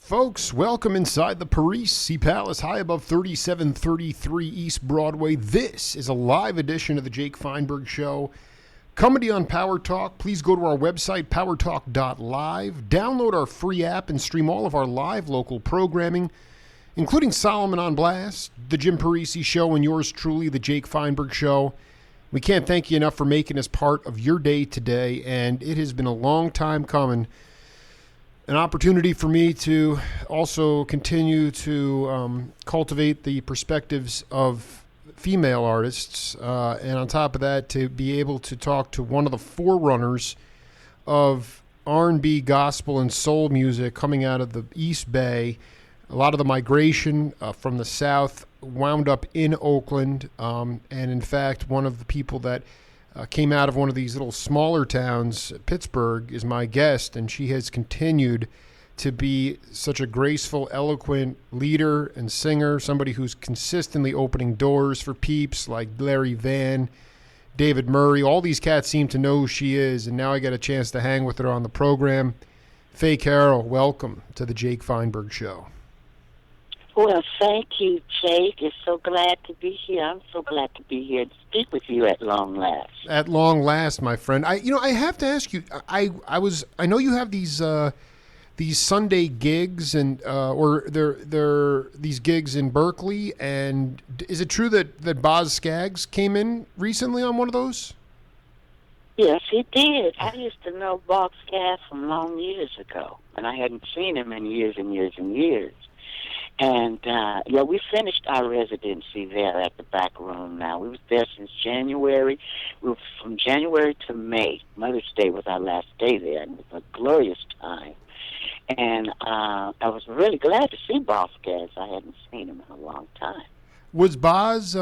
Folks, welcome inside the Parisi Palace, high above 3733 East Broadway. This is a live edition of the Jake Feinberg Show. Coming to you on Power Talk. Please go to our website, powertalk.live. Download our free app and stream all of our live local programming, including Solomon on Blast, the Jim Parisi Show, and yours truly, the Jake Feinberg Show. We can't thank you enough for making us part of your day today, and it has been a long time coming. An opportunity for me to also continue to cultivate the perspectives of female artists, and on top of that, to be able to talk to one of the forerunners of R&B, gospel, and soul music coming out of the East Bay. A lot of the migration from the South wound up in Oakland, and in fact, one of the people that came out of one of these little smaller towns, Pittsburgh, is my guest, and she has continued to be such a graceful, eloquent leader and singer, somebody who's consistently opening doors for peeps like Larry Vann, David Murray. All these cats seem to know who she is, and now I get a chance to hang with her on the program. Faye Carroll, welcome to the Jake Feinberg Show. Well, thank you, Jake. You're so glad to be here. I'm so glad to be here to speak with you at long last. At long last, my friend. I have to ask you. I know you have these Sunday gigs and or they're these gigs in Berkeley. And is it true that Boz Scaggs came in recently on one of those? Yes, he did. I used to know Bob Scaggs from long years ago, and I hadn't seen him in years and years and years. And, we finished our residency there at the back room now. We was there since January. We were from January to May. Mother's Day was our last day there, and it was a glorious time. And I was really glad to see Boz Scaggs. I hadn't seen him in a long time. Was Boz,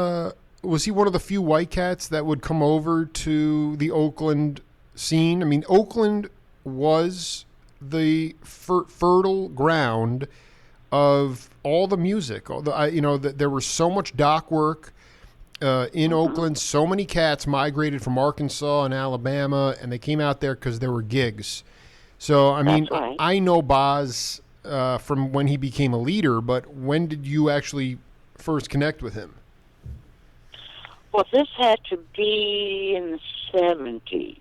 was he one of the few white cats that would come over to the Oakland scene? I mean, Oakland was the fertile ground of all the music. There was so much dock work in Oakland. So many cats migrated from Arkansas and Alabama, and they came out there because there were gigs. So, I mean, right. I know Boz from when he became a leader, but when did you actually first connect with him? Well, this had to be in the 70s.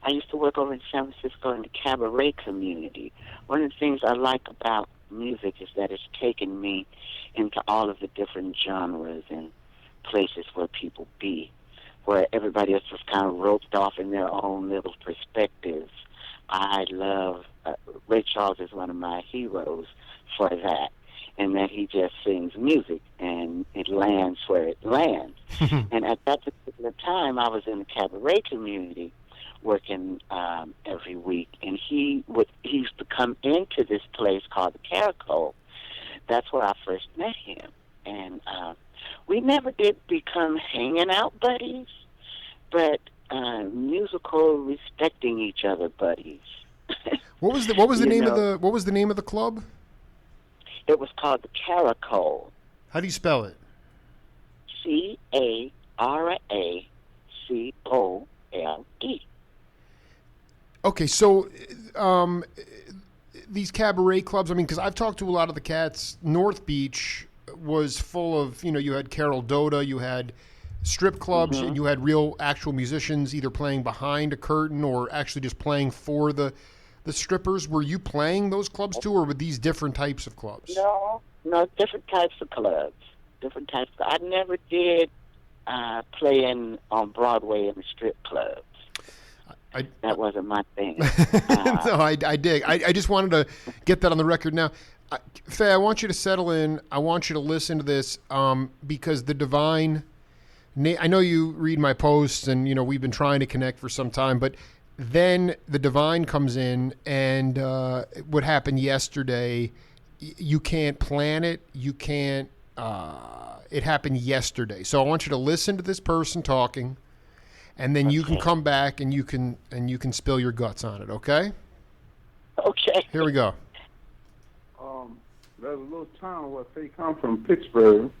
I used to work over in San Francisco in the cabaret community. One of the things I like about music is that it's taken me into all of the different genres and places where people be, where everybody else was kind of roped off in their own little perspectives. I love Ray Charles is one of my heroes for that, and that he just sings music and it lands where it lands. And at that particular time, I was in the cabaret community working every week, and he used to come into this place called the Caracol. That's where I first met him, and we never did become hanging out buddies, but musical, respecting each other buddies. What was the name of the club? It was called the Caracol. How do you spell it? Caracole. Okay, so these cabaret clubs, I mean, because I've talked to a lot of the cats. North Beach was full of, you had Carol Doda, you had strip clubs, and you had real actual musicians either playing behind a curtain or actually just playing for the strippers. Were you playing those clubs too, or were these different types of clubs? No, different types of clubs. Different types. I never did play on Broadway in the strip clubs. That wasn't my thing. No, I dig. I just wanted to get that on the record. Now, Faye, I want you to settle in. I want you to listen to this because the Divine, I know you read my posts and, we've been trying to connect for some time, but then the Divine comes in and what happened yesterday, you can't plan it. You can't, it happened yesterday. So I want you to listen to this person talking. And then you can come back and you can spill your guts on it, okay? Okay. Here we go. There's a little town where Faye come from, Pittsburgh,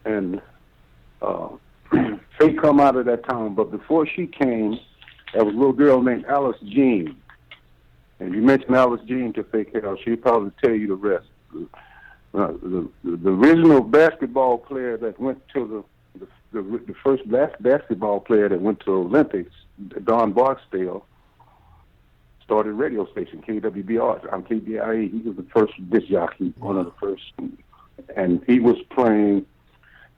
and Faye come out of that town. But before she came, there was a little girl named Alice Jean, And if you mention Alice Jean to Faye Carroll, she'll probably tell you the rest. The original basketball player that went to the first black basketball player that went to the Olympics, Don Barksdale, started a radio station, KWBR. I'm KBIA. He was the first disc jockey, one of the first. And he was playing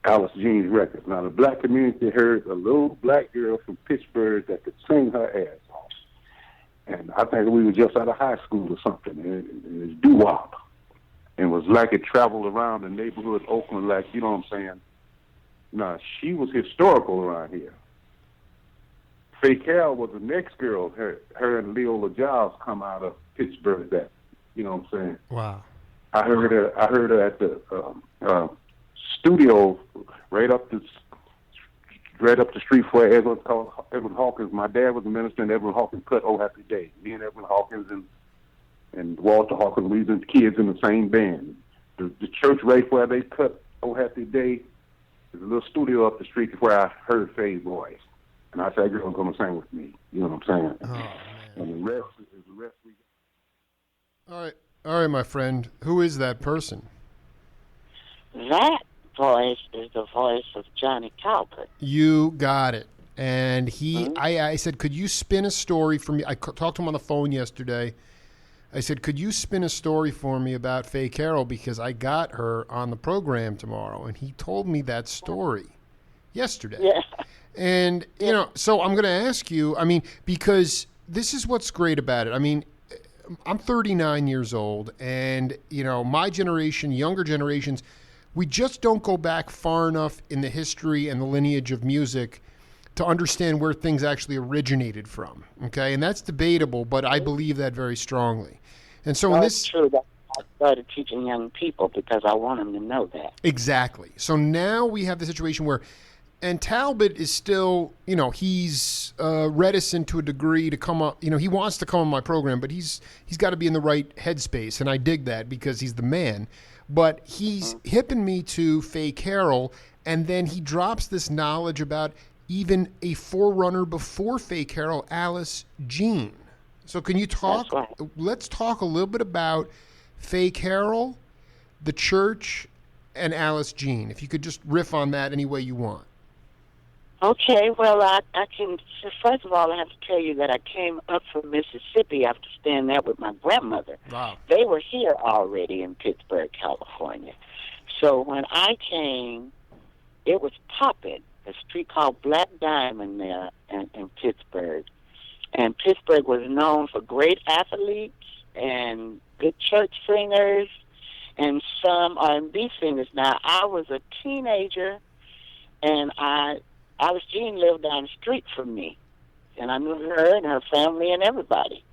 Alice Jean's records. Now, the black community heard a little black girl from Pittsburgh that could sing her ass off. And I think we were just out of high school or something. And it was doo-wop. And it was like it traveled around the neighborhood of Oakland, like, you know what I'm saying? Now, she was historical around here. Faye Carroll was the next girl. Her and Leola Giles come out of Pittsburgh. That, you know what I'm saying? Wow. I heard her at the studio right up the street where Edwin Hawkins. My dad was a minister, and Edwin Hawkins cut "Oh Happy Day." Me and Edwin Hawkins and Walter Hawkins, we was kids in the same band. The church right where they cut "Oh Happy Day" is a little studio up the street where I heard Faye's voice. And I said, "Girl, come and sing with me." You know what I'm saying? Oh, man. And the rest is the rest. All right, my friend. Who is that person? That voice is the voice of Johnny Talbot. You got it. And I said, could you spin a story for me? I talked to him on the phone yesterday. I said, could you spin a story for me about Faye Carroll, because I got her on the program tomorrow, and he told me that story yesterday. Yeah. And, you know, so I'm going to ask you, I mean, because this is what's great about it. I mean, I'm 39 years old, and, you know, my generation, younger generations, we just don't go back far enough in the history and the lineage of music to understand where things actually originated from, okay? And that's debatable, but I believe that very strongly. And so That's true. I started teaching young people because I want them to know that. Exactly. So now we have the situation where, and Talbot is still, you know, he's reticent to a degree to come up. You know, he wants to come on my program, but he's got to be in the right headspace, and I dig that because he's the man. But he's hipping me to Faye Carroll, and then he drops this knowledge about even a forerunner before Faye Carroll, Alice Jean. So can you talk? That's right. Let's talk a little bit about Faye Carroll, the church, and Alice Jean. If you could just riff on that any way you want. Okay, well, I can, first of all, I have to tell you that I came up from Mississippi after staying there with my grandmother. Wow. They were here already in Pittsburgh, California. So when I came, it was popping. A street called Black Diamond there in Pittsburgh. And Pittsburgh was known for great athletes and good church singers and some R&B singers. Now, I was a teenager, and Alice Jean lived down the street from me, and I knew her and her family and everybody.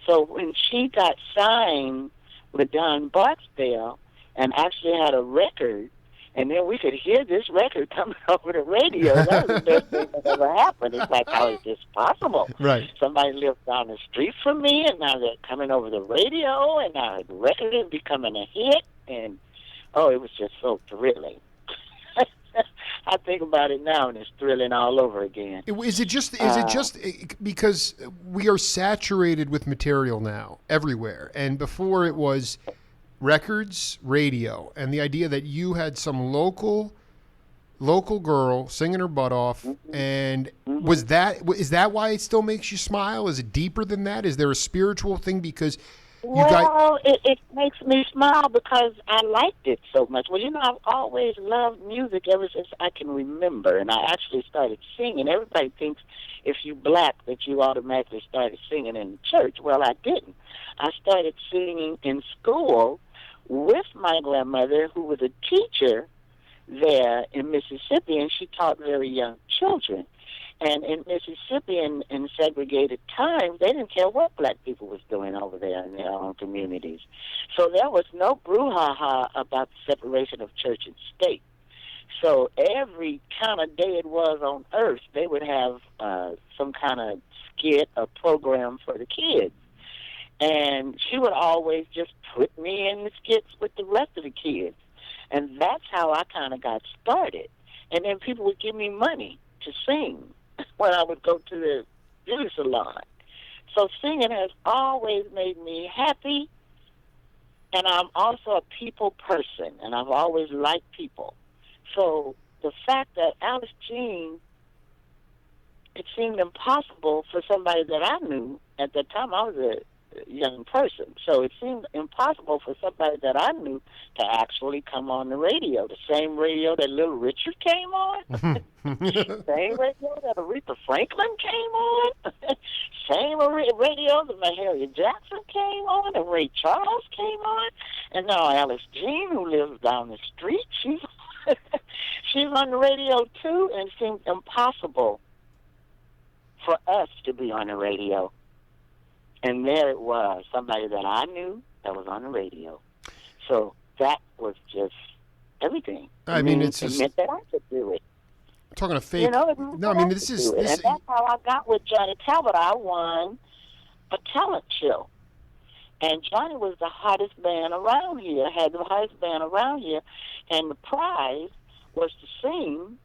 So when she got signed with Don Barksdale and actually had a record, and then we could hear this record coming over the radio, that was the best thing that ever happened. It's like, how is this possible? Right. Somebody lived down the street from me, and now they're coming over the radio, and now the record is becoming a hit, and, oh, it was just so thrilling. I think about it now, and it's thrilling all over again. Is it just because we are saturated with material now everywhere, and before it was records, radio, and the idea that you had some local girl singing her butt off, and is that why it still makes you smile? Is it deeper than that? Is there a spiritual thing because it makes me smile because I liked it so much. Well, you know, I've always loved music ever since I can remember, and I actually started singing. Everybody thinks if you black that you automatically started singing in the church. Well, I didn't. I started singing in school with my grandmother, who was a teacher there in Mississippi, and she taught very young children. And in Mississippi, in segregated times, they didn't care what black people was doing over there in their own communities. So there was no brouhaha about the separation of church and state. So every kind of day it was on earth, they would have some kind of skit or program for the kids. And she would always just put me in the skits with the rest of the kids. And that's how I kind of got started. And then people would give me money to sing when I would go to the beauty salon. So singing has always made me happy, and I'm also a people person, and I've always liked people. So the fact that Alice Jean, it seemed impossible for somebody that I knew at the time. I was a young person, so it seemed impossible for somebody that I knew to actually come on the radio, the same radio that Little Richard came on, same radio that Aretha Franklin came on, same radio that Mahalia Jackson came on, and Ray Charles came on, and now Alice Jean, who lives down the street, she's she's on the radio too, and it seemed impossible for us to be on the radio. And there it was, somebody that I knew that was on the radio. So that was just everything. I mean, it's just... It meant that I could do it. Talking to Faye... You know, no, I mean, this is... And that's how I got with Johnny Talbot. I won a talent show. And Johnny was the hottest band around here, had the hottest band around here. And the prize was to sing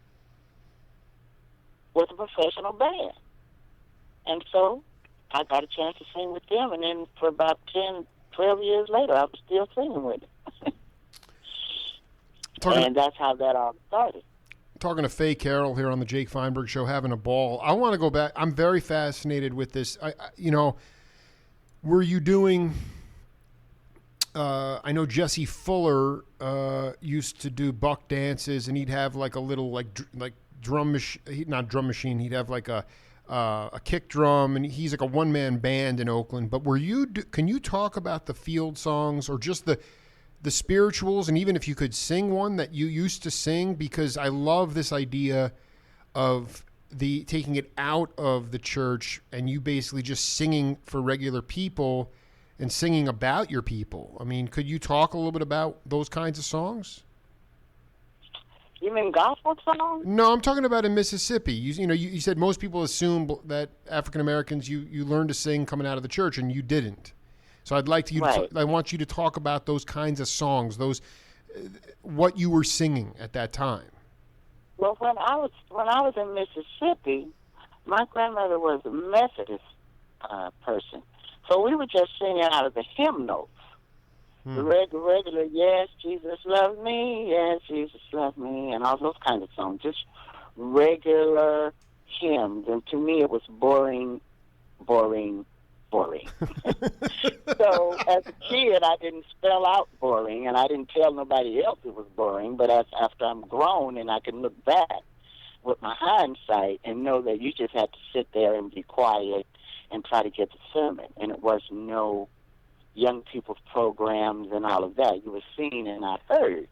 with a professional band. And so I got a chance to sing with them, and then for about 10, 12 years later, I was still singing with them. And that's how that all started. Talking to Faye Carroll here on the Jake Feinberg Show, having a ball. I want to go back. I'm very fascinated with this. Were you doing... I know Jesse Fuller used to do buck dances, and he'd have like a little drum machine, not drum machine. He'd have like a kick drum, and he's like a one-man band in Oakland. But can you talk about the field songs or just the spirituals, and even if you could sing one that you used to sing? Because I love this idea of taking it out of the church and you basically just singing for regular people and singing about your people. I mean, could you talk a little bit about those kinds of songs? You mean gospel songs? No, I'm talking about in Mississippi. You said most people assume that African Americans you learn to sing coming out of the church, and you didn't. So I'd like I want you to talk about those kinds of songs, what you were singing at that time. Well, when I was in Mississippi, my grandmother was a Methodist person, so we were just singing out of the hymnals. The regular, yes, Jesus loved me, yes, Jesus loved me, and all those kinds of songs, just regular hymns. And to me, it was boring. So as a kid, I didn't spell out boring, and I didn't tell nobody else it was boring. But after I'm grown and I can look back with my hindsight and know that you just had to sit there and be quiet and try to get the sermon, and it was no young people's programs and all of that. You were seen and not heard.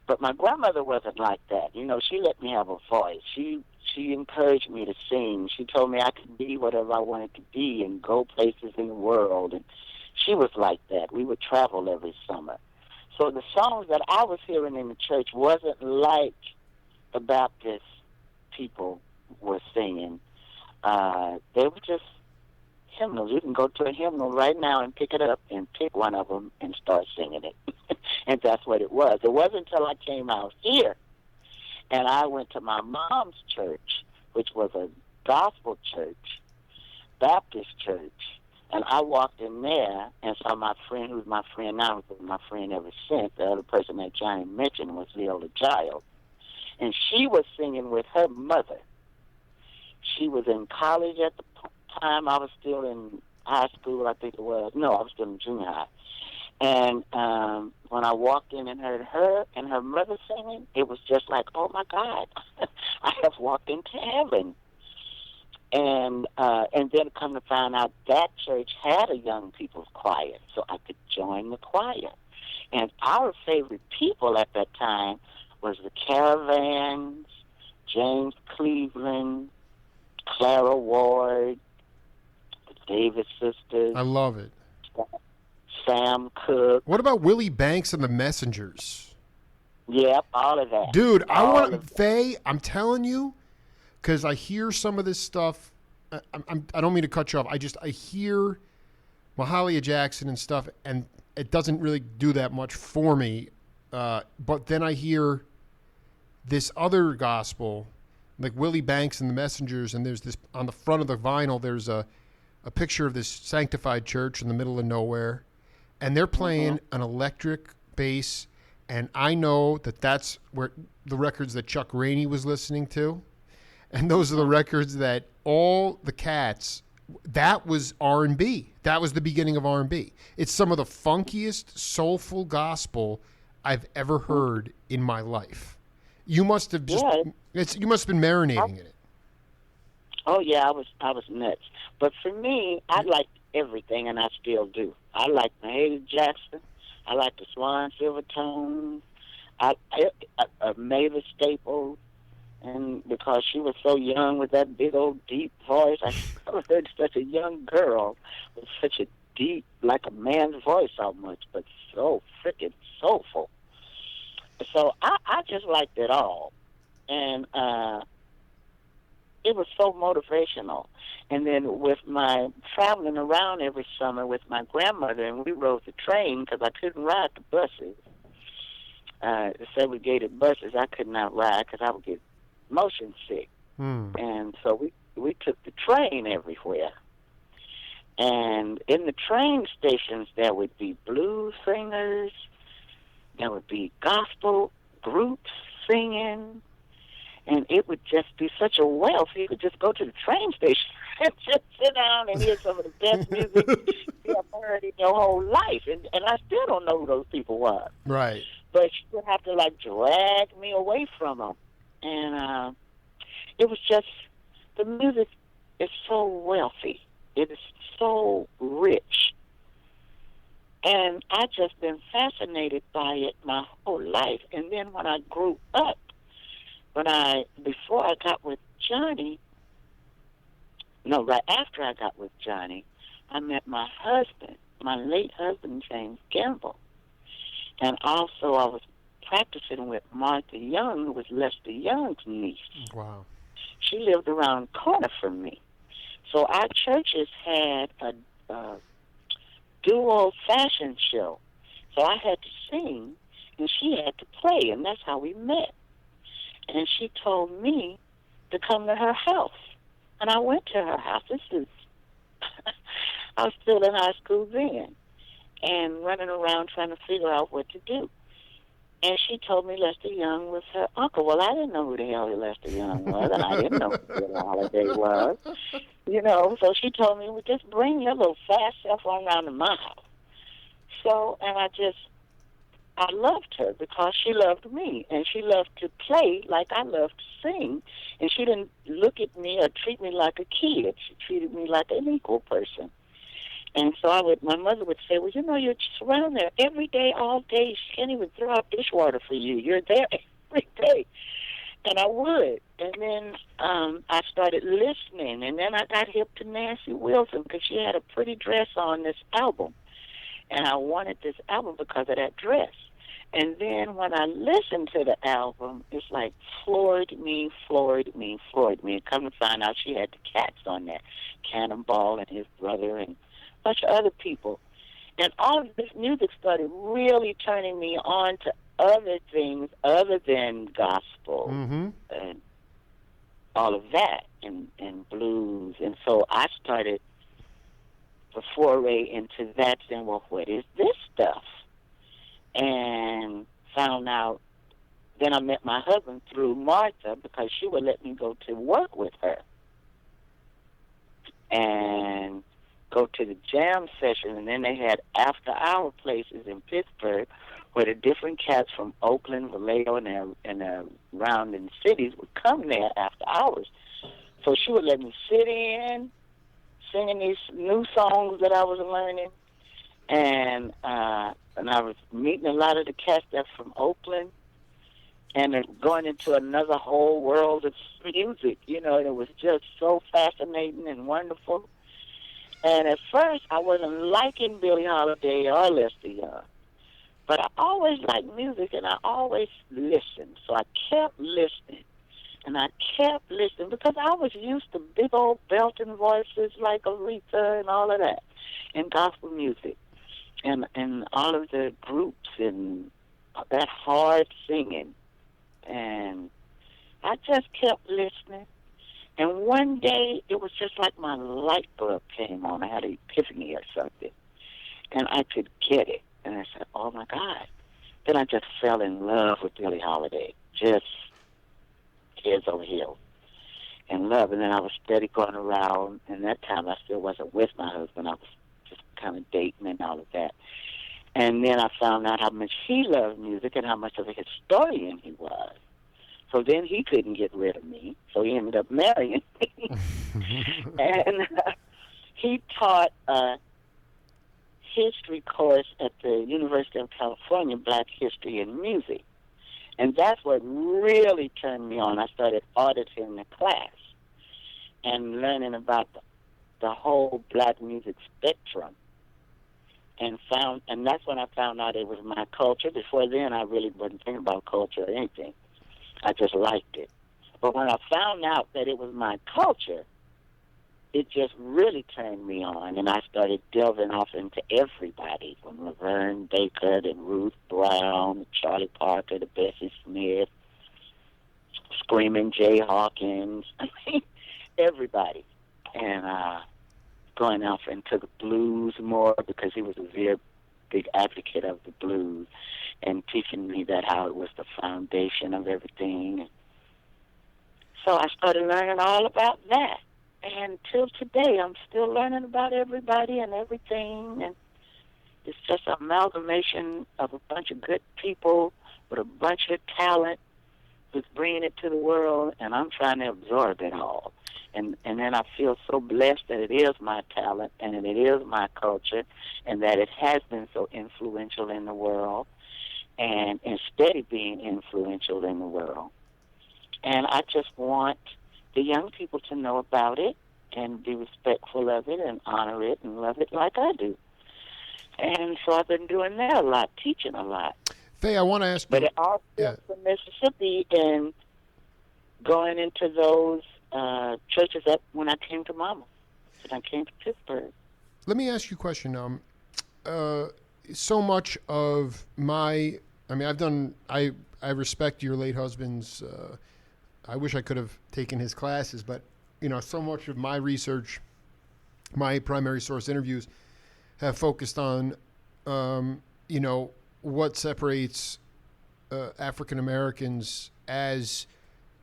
But my grandmother wasn't like that. She let me have a voice. She encouraged me to sing. She told me I could be whatever I wanted to be and go places in the world. And she was like that. We would travel every summer. So the songs that I was hearing in the church wasn't like the Baptist people were singing. They were just hymnals. You can go to a hymnal right now and pick it up and pick one of them and start singing it. And that's what it was. It wasn't until I came out here and I went to my mom's church, which was a gospel church, Baptist church, and I walked in there and saw my friend, who's my friend now, who's been my friend ever since. The other person that Johnny mentioned was Leola Giles. And she was singing with her mother. She was in college at the time. I was still in high school, I think it was. No, I was still in junior high. And when I walked in and heard her and her mother singing, it was just like, oh, my God, I have walked into heaven. And then come to find out that church had a young people's choir, so I could join the choir. And our favorite people at that time was the Caravans, James Cleveland, Clara Ward, the Davis Sisters. I love it. Sam Cooke. What about Willie Banks and the Messengers? Yep, all of that. Dude, Faye, I'm telling you, because I hear some of this stuff. I don't mean to cut you off. I hear Mahalia Jackson and stuff, and it doesn't really do that much for me. But then I hear this other gospel, like Willie Banks and the Messengers, and there's this on the front of the vinyl. There's a a picture of this sanctified church in the middle of nowhere, and they're playing an electric bass, and I know that that's where the records that Chuck Rainey was listening to, and those are the records that all the Cats. That was R&B. That was the beginning of R&B. It's some of the funkiest, soulful gospel I've ever heard in my life. You must have just you must have been marinating in it. Oh yeah, I was nuts. But for me, I liked everything, and I still do. I like Mahalia Jackson. I like the Swan Silvertone. I Mavis Staples. And because she was so young with that big old deep voice, I never heard such a young girl with such a deep, like a man's voice almost, but so freaking soulful. So I just liked it all. And it was so motivational. And then with my traveling around every summer with my grandmother, and we rode the train because I couldn't ride the buses. The segregated buses, I could not ride because I would get motion sick. And so we took the train everywhere. And in the train stations, there would be blues singers, there would be gospel groups singing, and it would just be such a wealth. You could just go to the train station and just sit down and hear some of the best music you have heard in your whole life. And I still don't know who those people were. Right. But she would have to, like, drag me away from them. And it was just, the music is so wealthy. It is so rich. And I just been fascinated by it my whole life. And then when I grew up, before I got with Johnny, right after I got with Johnny, I met my husband, my late husband, James Gamble. And also I was practicing with Martha Young, who was Lester Young's niece. Wow. She lived around the corner from me. So our churches had a duo fashion show. So I had to sing, and she had to play, and that's how we met. And she told me to come to her house. And I went to her house. I was still in high school then, and running around trying to figure out what to do. And she told me Lester Young was her uncle. Well, I didn't know who the hell Lester Young was, and I didn't know who Billie Holiday was. So she told me, well, just bring your little fast self on around to my house. So, and I loved her because she loved me, and she loved to play like I loved to sing. And she didn't look at me or treat me like a kid. She treated me like an equal person. And so my mother would say, well, you're just around there every day, all day. She can't even throw out dishwater for you. You're there every day. And I would. And then I started listening. And then I got hip to Nancy Wilson because she had a pretty dress on this album. And I wanted this album because of that dress. And then when I listened to the album, it's like floored me. And come to find out she had the Cats on there. Cannonball and his brother and bunch of other people. And all of this music started really turning me on to other things other than gospel and all of that and blues. And so I started the foray into that, saying, well, what is this stuff? And found out, then I met my husband through Martha because she would let me go to work with her. And go to the jam session, and then they had after-hour places in Pittsburgh where the different cats from Oakland, Vallejo, and surrounding cities would come there after hours. So she would let me sit in, singing these new songs that I was learning, and I was meeting a lot of the cats that's from Oakland, and going into another whole world of music, and it was just so fascinating and wonderful. And at first, I wasn't liking Billie Holiday or Lester Young. But I always liked music, and I always listened. So I kept listening. And I kept listening because I was used to big old belting voices like Aretha and all of that, and gospel music, and all of the groups and that hard singing. And I just kept listening. And one day, it was just like my light bulb came on. I had an epiphany or something. And I could get it. And I said, oh, my God. Then I just fell in love with Billie Holiday. Just heads over heels in love. And then I was steady going around. And that time, I still wasn't with my husband. I was just kind of dating and all of that. And then I found out how much he loved music and how much of a historian he was. So then he couldn't get rid of me. So he ended up marrying me. And he taught a history course at the University of California, Black History and Music. And that's what really turned me on. I started auditing the class and learning about the whole black music spectrum. And that's when I found out it was my culture. Before then, I really wasn't thinking about culture or anything. I just liked it. But when I found out that it was my culture, it just really turned me on, and I started delving off into everybody, from Laverne Baker to Ruth Brown, Charlie Parker to Bessie Smith, Screaming Jay Hawkins, I mean, everybody. And going off into the blues more, because he was a very big advocate of the blues, and teaching me that how it was the foundation of everything. So I started learning all about that. And till today, I'm still learning about everybody and everything. And it's just an amalgamation of a bunch of good people with a bunch of talent who's bringing it to the world, and I'm trying to absorb it all. And then I feel so blessed that it is my talent and that it is my culture and that it has been so influential in the world and steady being influential in the world. And I just want the young people to know about it and be respectful of it and honor it and love it like I do. And so I've been doing that a lot, teaching a lot. Faye, I want to ask you. But it all stems from Mississippi and going into those churches that when I came to Mama, when I came to Pittsburgh. Let me ask you a question. So much of my, I respect your late husband's, I wish I could have taken his classes, but, so much of my research, my primary source interviews have focused on, what separates African Americans as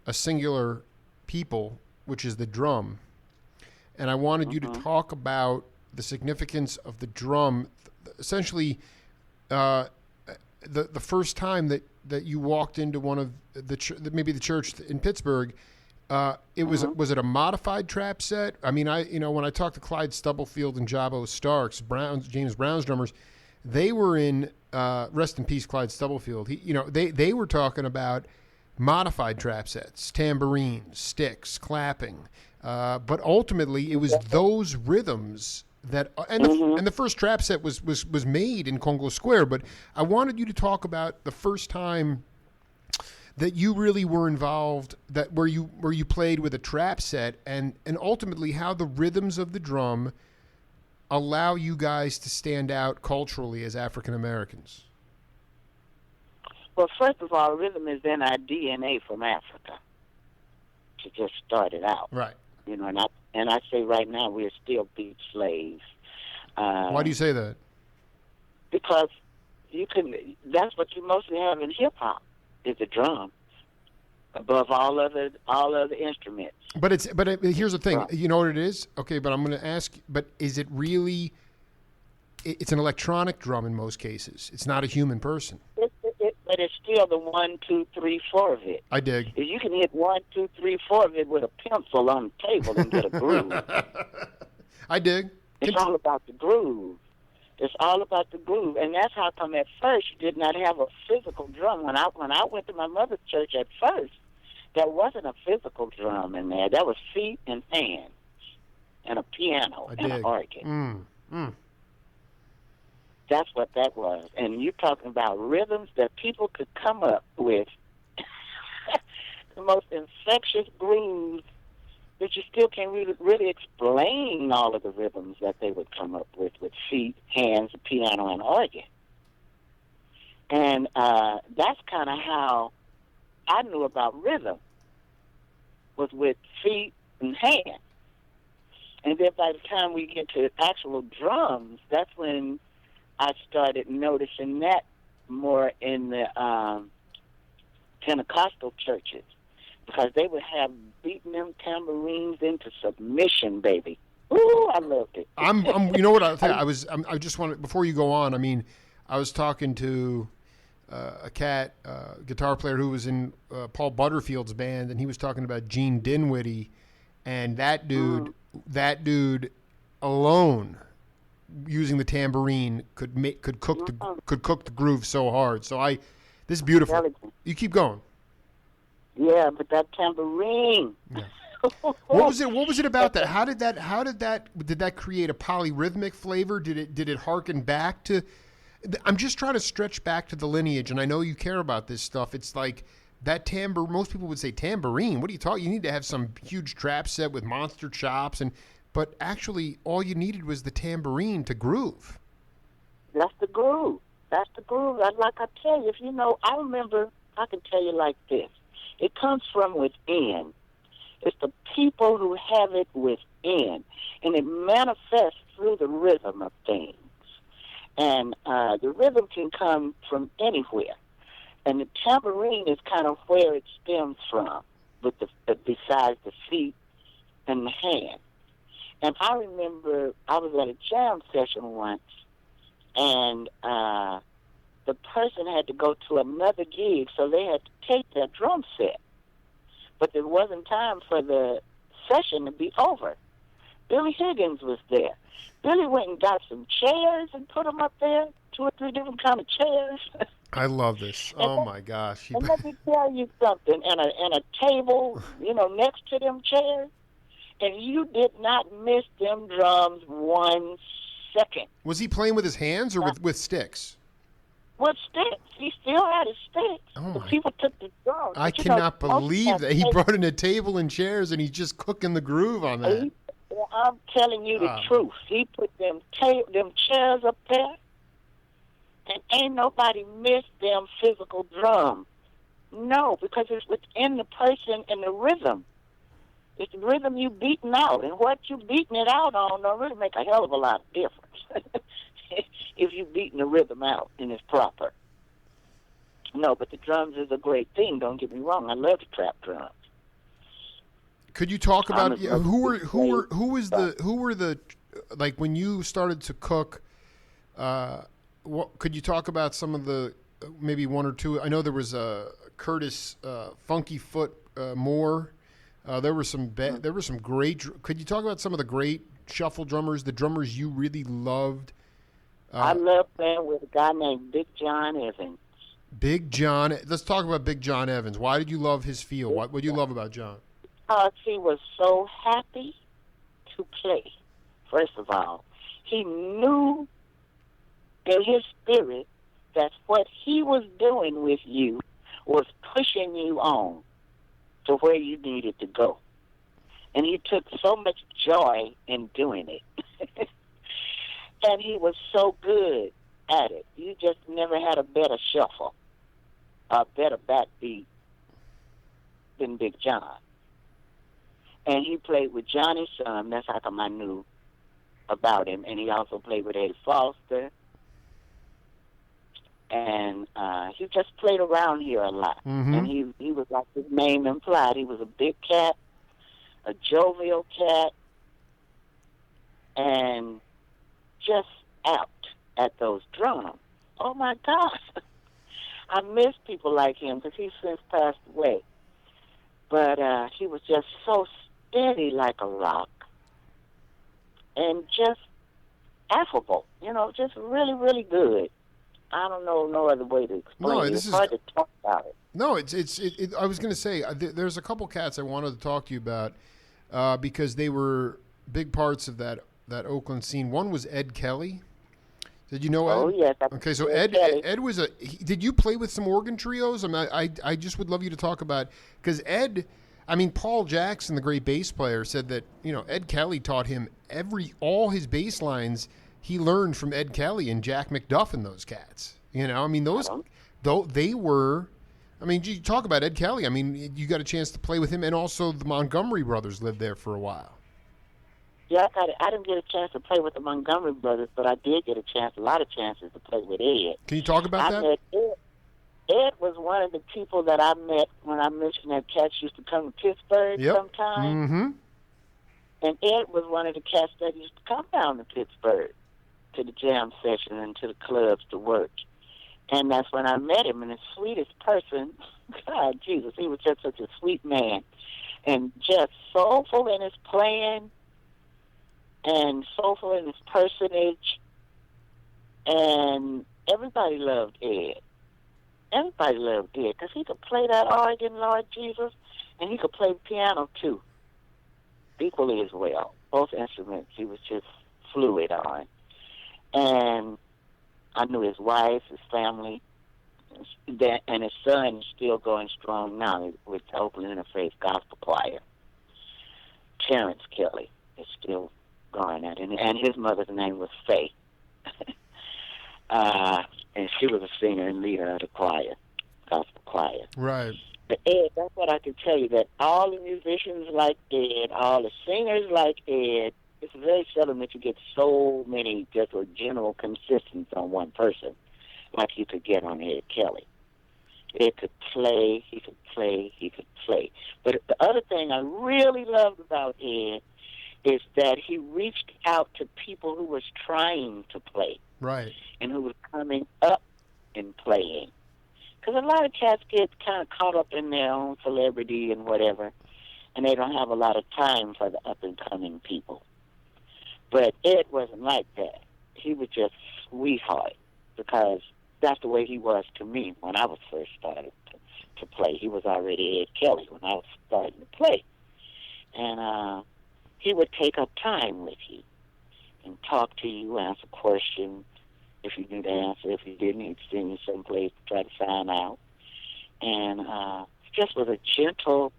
a singular people, which is the drum. And I wanted you to talk about the significance of the drum. Essentially, the first time that you walked into one of maybe the church in Pittsburgh, it was it a modified trap set? I mean, when I talked to Clyde Stubblefield and Jabo Starks, James Brown's drummers, they were in rest in peace, Clyde Stubblefield. They were talking about modified trap sets, tambourines, sticks, clapping, but ultimately it was those rhythms that and the first trap set was made in Congo Square. But I wanted you to talk about the first time that you really were involved, that where you played with a trap set, and ultimately how the rhythms of the drum allow you guys to stand out culturally as African Americans. Well, first of all, rhythm is in our DNA from Africa. To just start it out, right? And I say right now we're still beat slaves. Why do you say that? Because that's what you mostly have in hip hop is the drum, above all other instruments. But here's the thing. You know what it is? Okay, but I'm going to ask. But is it really? It's an electronic drum in most cases. It's not a human person. But it's still the 1, 2, 3, 4 of it. I dig. If you can hit 1, 2, 3, 4 of it with a pencil on the table and get a groove. I dig. It's all about the groove. It's all about the groove, and that's how come at first you did not have a physical drum. When I went to my mother's church at first, there wasn't a physical drum in there. That was feet and hands, and a piano and an organ. That's what that was. And you're talking about rhythms that people could come up with. The most infectious grooves that you still can't really explain all of the rhythms that they would come up with feet, hands, piano, and organ. And that's kind of how I knew about rhythm, was with feet, in hand. And then by the time we get to actual drums, that's when I started noticing that more in the Pentecostal churches, because they would have beaten them tambourines into submission, baby. Ooh, I loved it. You know what I'll tell you, I just want to, before you go on, I mean, I was talking to a guitar player who was in Paul Butterfield's band, and he was talking about Gene Dinwiddie, and that dude alone, using the tambourine, could cook the groove so hard. So this is beautiful. You keep going. Yeah, but that tambourine. Yeah. What was it about that? How did that create a polyrhythmic flavor? Did it harken back to? I'm just trying to stretch back to the lineage, and I know you care about this stuff. It's like that tambourine. Most people would say tambourine. What are you talking? You need to have some huge trap set with monster chops, but actually, all you needed was the tambourine to groove. That's the groove. Like I tell you, I remember. I can tell you like this. It comes from within. It's the people who have it within, and it manifests through the rhythm of things. And the rhythm can come from anywhere, and the tambourine is kind of where it stems from, with besides the feet and the hand. And I remember I was at a jam session once, and the person had to go to another gig, so they had to take their drum set. But there wasn't time for the session to be over. Billy Higgins was there. Billy went and got some chairs and put them up there, 2 or 3 different kind of chairs. I love this. Oh, my gosh. And let me tell you something, and a table, next to them chairs, and you did not miss them drums 1 second. Was he playing with his hands or with sticks? With sticks. He still had his sticks. Oh the people took the drums. I cannot believe that. He brought in a table and chairs, and he's just cooking the groove on that. I'm telling you the truth. He put them chairs up there, and ain't nobody missed them physical drums. No, because it's within the person and the rhythm. It's the rhythm you beating out, and what you beating it out on don't really make a hell of a lot of difference if you beating the rhythm out and it's proper. No, but the drums is a great thing. Don't get me wrong. I love the trap drums. Could you talk about who were the like when you started to cook? What could you talk about some of the maybe 1 or 2? I know there was Curtis Funky Foot Moore. There were some great. Could you talk about some of the great shuffle drummers, the drummers you really loved? I love playing with a guy named Big John Evans. Big John. Let's talk about Big John Evans. Why did you love his feel? What did you love about John? He was so happy to play. First of all, he knew in his spirit that what he was doing with you was pushing you on to where you needed to go. And he took so much joy in doing it. And he was so good at it. You just never had a better shuffle, a better backbeat than Big John. And he played with Johnny Son. That's how come I knew about him. And he also played with Eddie Foster. And he just played around here a lot. Mm-hmm. And he was like his name implied. He was a big cat, a jovial cat, and just out at those drums. Oh, my God. I miss people like him because he's since passed away. But he was just so steady like a rock and just affable, just really, really good. I don't know no other way to explain it. It's hard to talk about it. No, I was going to say, there's a couple cats I wanted to talk to you about because they were big parts of that Oakland scene. One was Ed Kelly. Did you know Ed? Oh, yes. Okay, so Ed was did you play with some organ trios? I mean, I just would love you to talk about, because Ed, I mean, Paul Jackson, the great bass player, said that, Ed Kelly taught him all his bass lines he learned from Ed Kelly and Jack McDuff and those cats. I mean, they were I mean, you talk about Ed Kelly. I mean, you got a chance to play with him, and also the Montgomery brothers lived there for a while. Yeah, I didn't get a chance to play with the Montgomery brothers, but I did get a lot of chances to play with Ed. Can you talk about that? Met Ed. Ed was one of the people that I met when I mentioned that cats used to come to Pittsburgh sometimes. Mm-hmm. And Ed was one of the cats that used to come down to Pittsburgh to the jam session and to the clubs to work. And that's when I met him, and the sweetest person, God, Jesus, he was just such a sweet man. And just soulful in his playing and soulful in his personage. And everybody loved Ed. Everybody loved Ed because he could play that organ, Lord Jesus, and he could play the piano, too, equally as well. Both instruments he was just fluid on. And I knew his wife, his family, and his son is still going strong now with the Oakland Interfaith Gospel Choir. Terrence Kelly is still going at it. And his mother's name was Faye. And she was a singer and leader of the choir, gospel choir. Right. But Ed, that's what I can tell you, that all the musicians like Ed, all the singers like Ed. It's very seldom that you get so many just a general consistency on one person like you could get on Ed Kelly. Ed could play, he could play, he could play. But the other thing I really loved about Ed is that he reached out to people who was trying to play. Right. And who was coming up and playing. Because a lot of cats get kind of caught up in their own celebrity and whatever, and they don't have a lot of time for the up-and-coming people. But Ed wasn't like that. He was just sweetheart, because that's the way he was to me when I was first started to play. He was already Ed Kelly when I was starting to play. And he would take up time with you and talk to you, answer questions. If you knew the answer, if you didn't, he'd send you someplace to try to find out. And just was a gentle,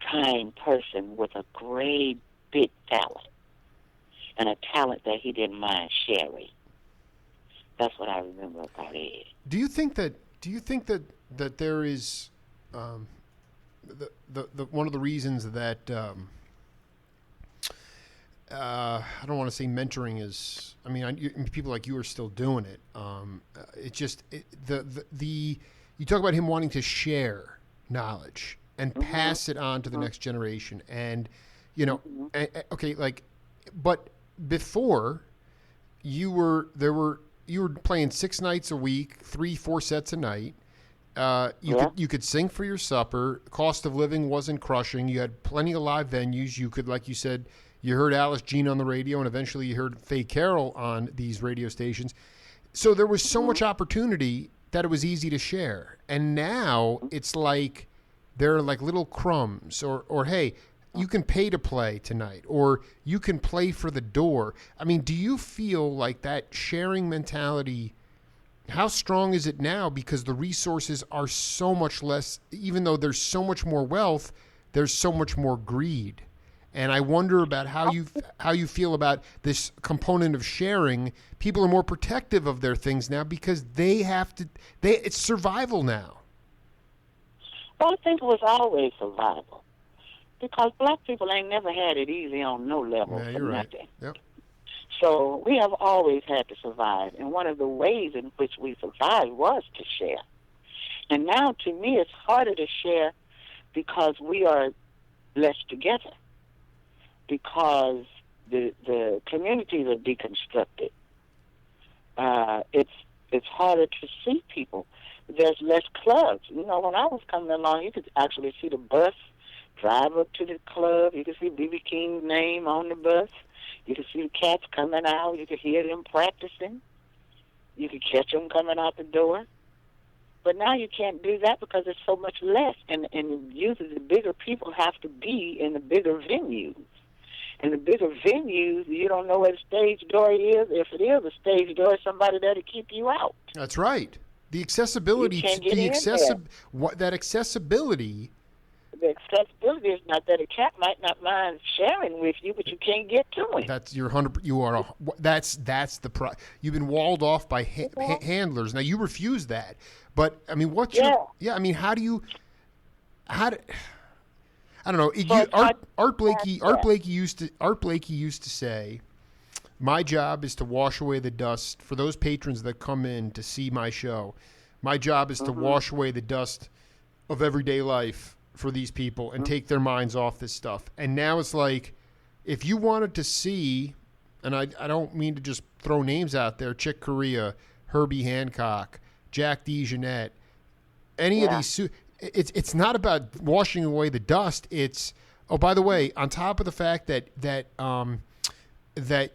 kind person with a great big talent. And a talent that he didn't mind sharing. That's what I remember about Ed. Do you think that there is the one of the reasons that I don't want to say mentoring is. I mean, people like you are still doing it. It's just you talk about him wanting to share knowledge and pass it on to the next generation, and okay, like, but before you were playing 6 nights a week, 3-4 sets a night. You could sing for your supper. Cost of living wasn't crushing. You had plenty of live venues. You could, like you said, you heard Alice Jean on the radio, and eventually you heard Faye Carroll on these radio stations. So there was so much opportunity that it was easy to share. And now it's like there are like little crumbs, or hey, you can pay to play tonight, or you can play for the door. I mean, do you feel like that sharing mentality, how strong is it now? Because the resources are so much less, even though there's so much more wealth, there's so much more greed. And I wonder about how you feel about this component of sharing. People are more protective of their things now because it's survival now. Well, I think it was always survival. Because black people ain't never had it easy on no level for you're right. nothing. Yep. So we have always had to survive. And one of the ways in which we survived was to share. And now, to me, it's harder to share because we are less together. Because the communities are deconstructed. It's harder to see people. There's less clubs. You know, when I was coming along, you could actually see the bus drive up to the club. You could see B.B. King's name on the bus. You could see the cats coming out. You could hear them practicing. You could catch them coming out the door. But now you can't do that because there's so much less. And usually the bigger people have to be in the bigger venues. And the bigger venues, you don't know where the stage door is. If it is a stage door, somebody there to keep you out. That's right. The accessibility, that accessibility the accessibility is not that a cat might not mind sharing with you, but you can't get to him. That's your 100. You are. That's the pro. You've been walled off by handlers. Now you refuse that, but I mean, what's your? Yeah, I mean, how do you? How do? I don't know. Art Blakey used to say, "My job is to wash away the dust for those patrons that come in to see my show. My job is to wash away the dust of everyday life for these people and take their minds off this stuff." And now it's like, if you wanted to see, and I don't mean to just throw names out there, Chick Corea, Herbie Hancock, Jack DeJohnette, any of these, it's not about washing away the dust. It's, oh, by the way, on top of the fact that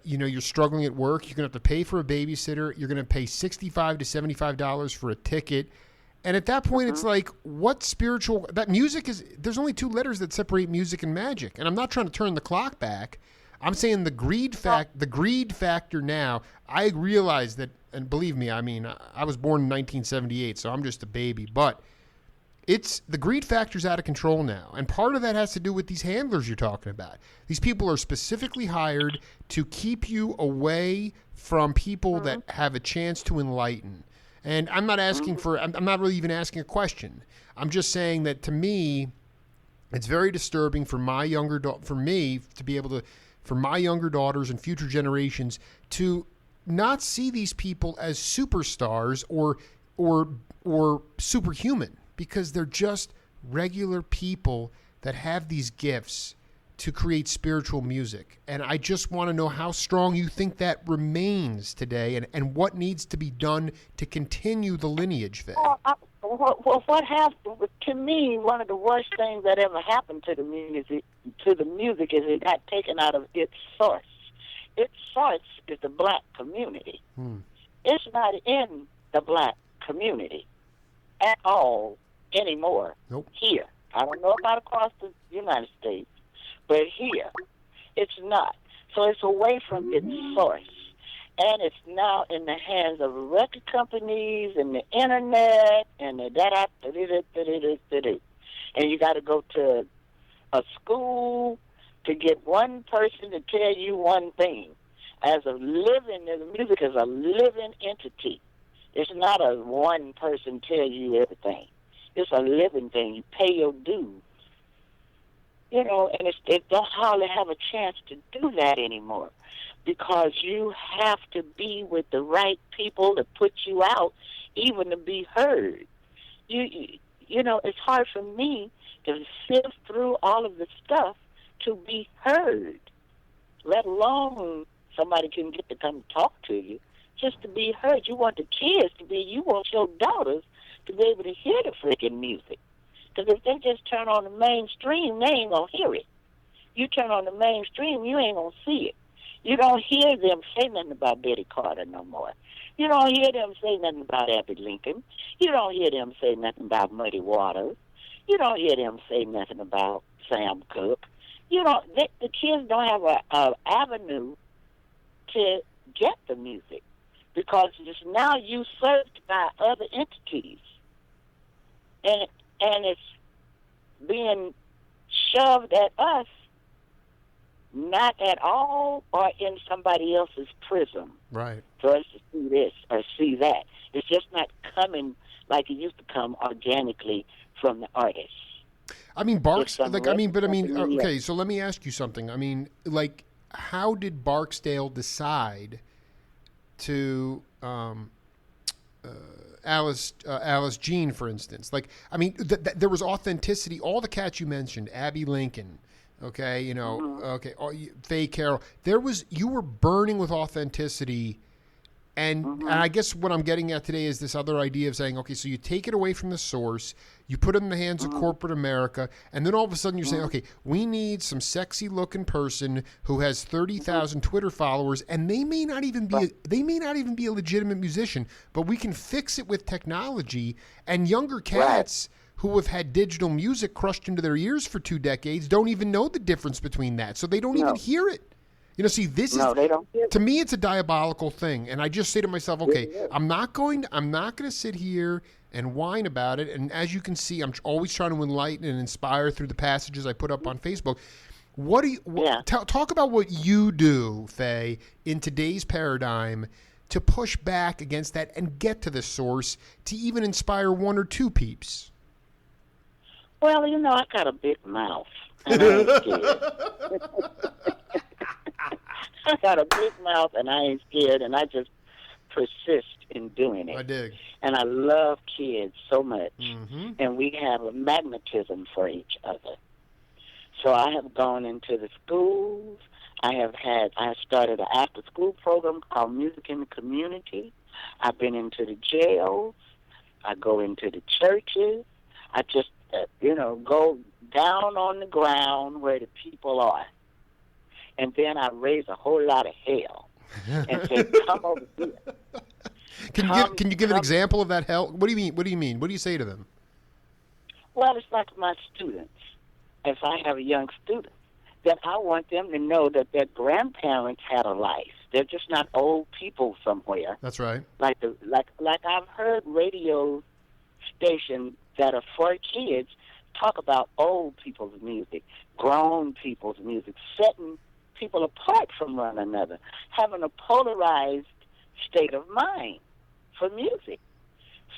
you know you're struggling at work, you're gonna have to pay for a babysitter, you're gonna pay $65 to $75 for a ticket. And at that point, it's like, what spiritual... That music is... There's only two letters that separate music and magic. And I'm not trying to turn the clock back. I'm saying the greed factor now, I realize that... And believe me, I mean, I was born in 1978, so I'm just a baby. But the greed factor's out of control now. And part of that has to do with these handlers you're talking about. These people are specifically hired to keep you away from people that have a chance to enlighten. And I'm not asking for, I'm not really even asking a question. I'm just saying that to me, it's very disturbing for my younger, for me to be able to, for my younger daughters and future generations to not see these people as superstars or superhuman, because they're just regular people that have these gifts to create spiritual music. And I just want to know how strong you think that remains today, and what needs to be done to continue the lineage, Faye. What happened to me? One of the worst things that ever happened to the music is it got taken out of its source. Its source is the black community. It's not in the black community at all anymore. Nope. Here, I don't know about across the United States, but here, it's not. So it's away from its source. And it's now in the hands of record companies and the internet and the da-da-da-da-da-da-da-da. And you got to go to a school to get one person to tell you one thing. The music is a living entity. It's not a one person tell you everything. It's a living thing. You pay your dues. You know, and it don't hardly have a chance to do that anymore, because you have to be with the right people to put you out, even to be heard. You know, it's hard for me to sift through all of the stuff to be heard, let alone somebody can get to come talk to you, just to be heard. You want the kids to be, you want your daughters to be able to hear the freaking music. Because if they just turn on the mainstream, they ain't going to hear it. You turn on the mainstream, you ain't going to see it. You don't hear them say nothing about Betty Carter no more. You don't hear them say nothing about Abby Lincoln. You don't hear them say nothing about Muddy Waters. You don't hear them say nothing about Sam Cooke. The kids don't have a avenue to get the music, because it's now usurped by other entities. And it's being shoved at us, not at all, or in somebody else's prism. Right. For us to see this or see that. It's just not coming like it used to come organically from the artist. I mean, okay, so let me ask you something. I mean, like, how did Barksdale decide to Alice Jean, for instance? Like, I mean, there was authenticity. All the cats you mentioned, Abby Lincoln, okay, you know, okay, Faye Carroll. You were burning with authenticity. And I guess what I'm getting at today is this other idea of saying, okay, so you take it away from the source, you put it in the hands of corporate America, and then all of a sudden you're saying, okay, we need some sexy-looking person who has 30,000 Twitter followers, and they may not even be a legitimate musician, but we can fix it with technology. And younger cats who have had digital music crushed into their ears for 2 decades don't even know the difference between that, so they don't even hear it. See, this No, they don't get to me, it's a diabolical thing, and I just say to myself, okay, I'm not going to sit here and whine about it. And as you can see, I'm always trying to enlighten and inspire through the passages I put up on Facebook. What do you talk about what you do, Faye, in today's paradigm to push back against that and get to the source to even inspire one or two peeps? Well, I got a big mouth, and I ain't scared. I got a big mouth, and I ain't scared, and I just persist in doing it. I dig. And I love kids so much, Mm-hmm. and we have a magnetism for each other. So I have gone into the schools. I started an after-school program called Music in the Community. I've been into the jails. I go into the churches. I just, go down on the ground where the people are. And then I raise a whole lot of hell and say, come over here. Can you give an example of that hell? What do you mean? What do you mean? What do you say to them? Well, it's like my students. If I have a young student, then I want them to know that their grandparents had a life. They're just not old people somewhere. That's right. Like I've heard radio stations that are for kids talk about old people's music, grown people's music, setting people apart from one another, having a polarized state of mind for music.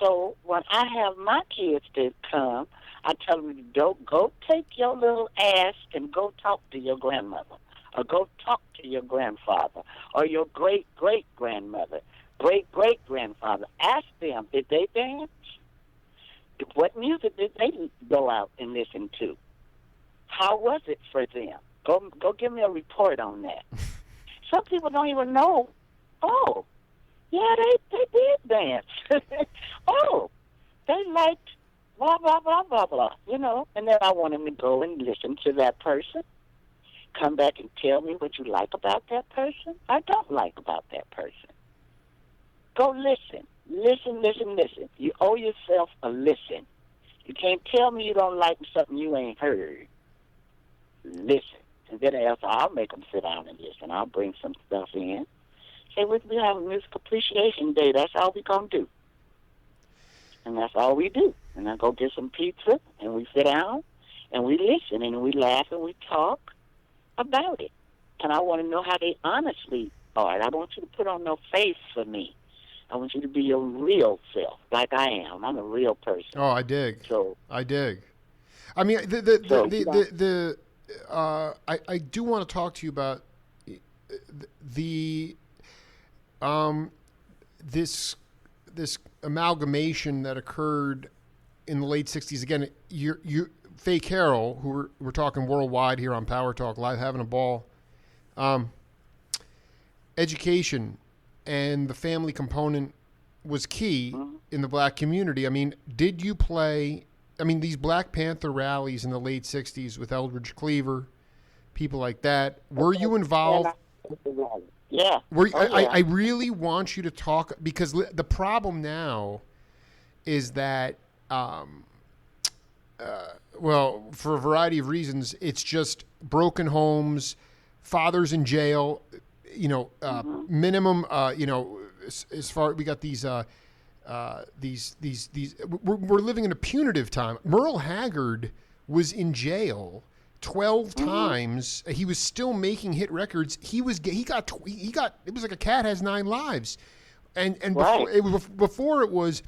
So when I have my kids to come, I tell them, go take your little ass and go talk to your grandmother, or go talk to your grandfather, or your great-great-grandmother, great-great-grandfather. Ask them, did they dance? What music did they go out and listen to? How was it for them? Go give me a report on that. Some people don't even know. Oh, yeah, they did dance. Oh, they liked blah, blah, blah, blah, blah, And then I want them to go and listen to that person. Come back and tell me what you like about that person or don't like about that person. Go listen. Listen. You owe yourself a listen. You can't tell me you don't like something you ain't heard. Listen. And then I'll make them sit down and listen. I'll bring some stuff in. Say, we have a music appreciation day. That's all we going to do. And that's all we do. And I go get some pizza, and we sit down, and we listen, and we laugh, and we talk about it. And I want to know how they honestly are. I don't want you to put on no face for me. I want you to be your real self, like I am. I'm a real person. Oh, I dig. So I dig. I mean, I do want to talk to you about this amalgamation that occurred in the late '60s. Again, you Faye Carroll, who we're talking worldwide here on Power Talk Live, having a ball. Education and the family component was key in the black community. I mean, did you play? I mean, these Black Panther rallies in the late '60s with Eldridge Cleaver, people like that. Were you involved? Yeah. I really want you to talk, because the problem now is that, well, for a variety of reasons, it's just broken homes, fathers in jail, minimum, as far we got these we're living in a punitive time. Merle Haggard was in jail 12 times. He was still making hit records. He got it was like a cat has 9 lives. And right. before it was,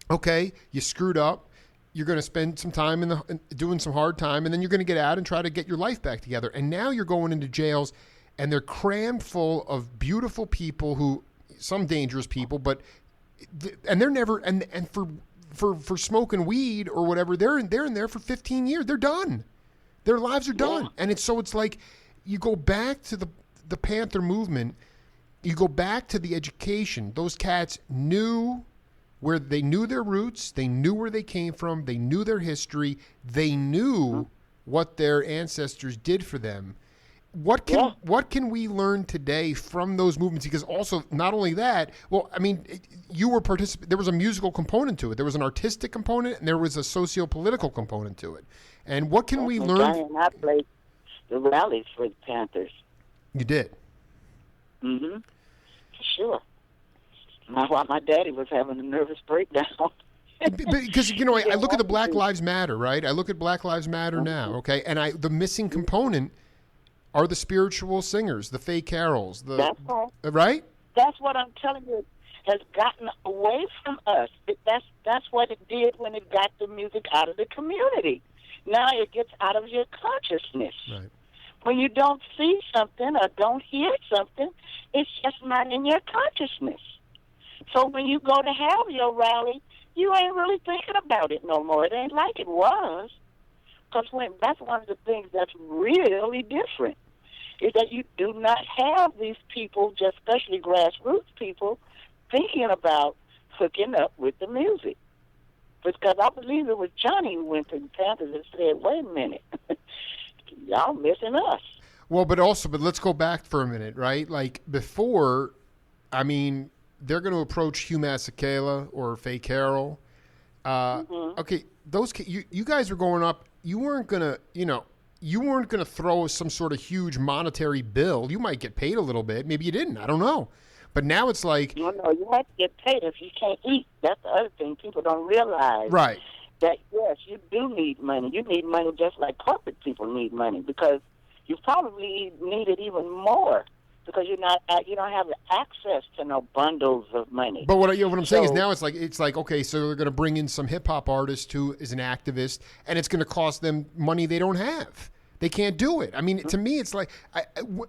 okay, you screwed up. You're going to spend some time doing some hard time, and then you're going to get out and try to get your life back together. And now you're going into jails, and they're crammed full of beautiful people some dangerous people, and they're never, and for smoking weed or whatever, they're in there for 15 years. They're done. Their lives are done. Yeah. And it's like you go back to the Panther movement. You go back to the education. Those cats knew they knew their roots. They knew where they came from. They knew their history. They knew what their ancestors did for them. What can we learn today from those movements? Because also, not only that, well, I mean, you were there was a musical component to it. There was an artistic component, and there was a socio-political component to it. And what can we learn? I played the rallies for the Panthers. You did. Mm-hmm. Sure. My daddy was having a nervous breakdown. Because I look at the Black Lives Matter, right? I look at Black Lives Matter now, okay, and the missing component are the spiritual singers, the Faye Carols, That's right. Right? That's what I'm telling you. Has gotten away from us. That's what it did when it got the music out of the community. Now it gets out of your consciousness. Right. When you don't see something or don't hear something, it's just not in your consciousness. So when you go to have your rally, you ain't really thinking about it no more. It ain't like it was. Because that's one of the things that's really different, is that you do not have these people, just especially grassroots people, thinking about hooking up with the music. Because I believe it was Johnny who went to the Panthers and said, wait a minute, y'all missing us. Well, but let's go back for a minute, right? Like before, I mean, they're going to approach Hugh Masekela or Faye Carroll. Okay, you guys were going up. You weren't gonna, throw some sort of huge monetary bill. You might get paid a little bit. Maybe you didn't. I don't know. But now it's like... No, you have to get paid if you can't eat. That's the other thing people don't realize. Right. That, yes, you do need money. You need money just like corporate people need money, because you probably need it even more because you don't have the access to no bundles of money. But what I'm saying is now it's like okay, so they're going to bring in some hip hop artist who is an activist, and it's going to cost them money they don't have. They can't do it. I mean, to me, it's like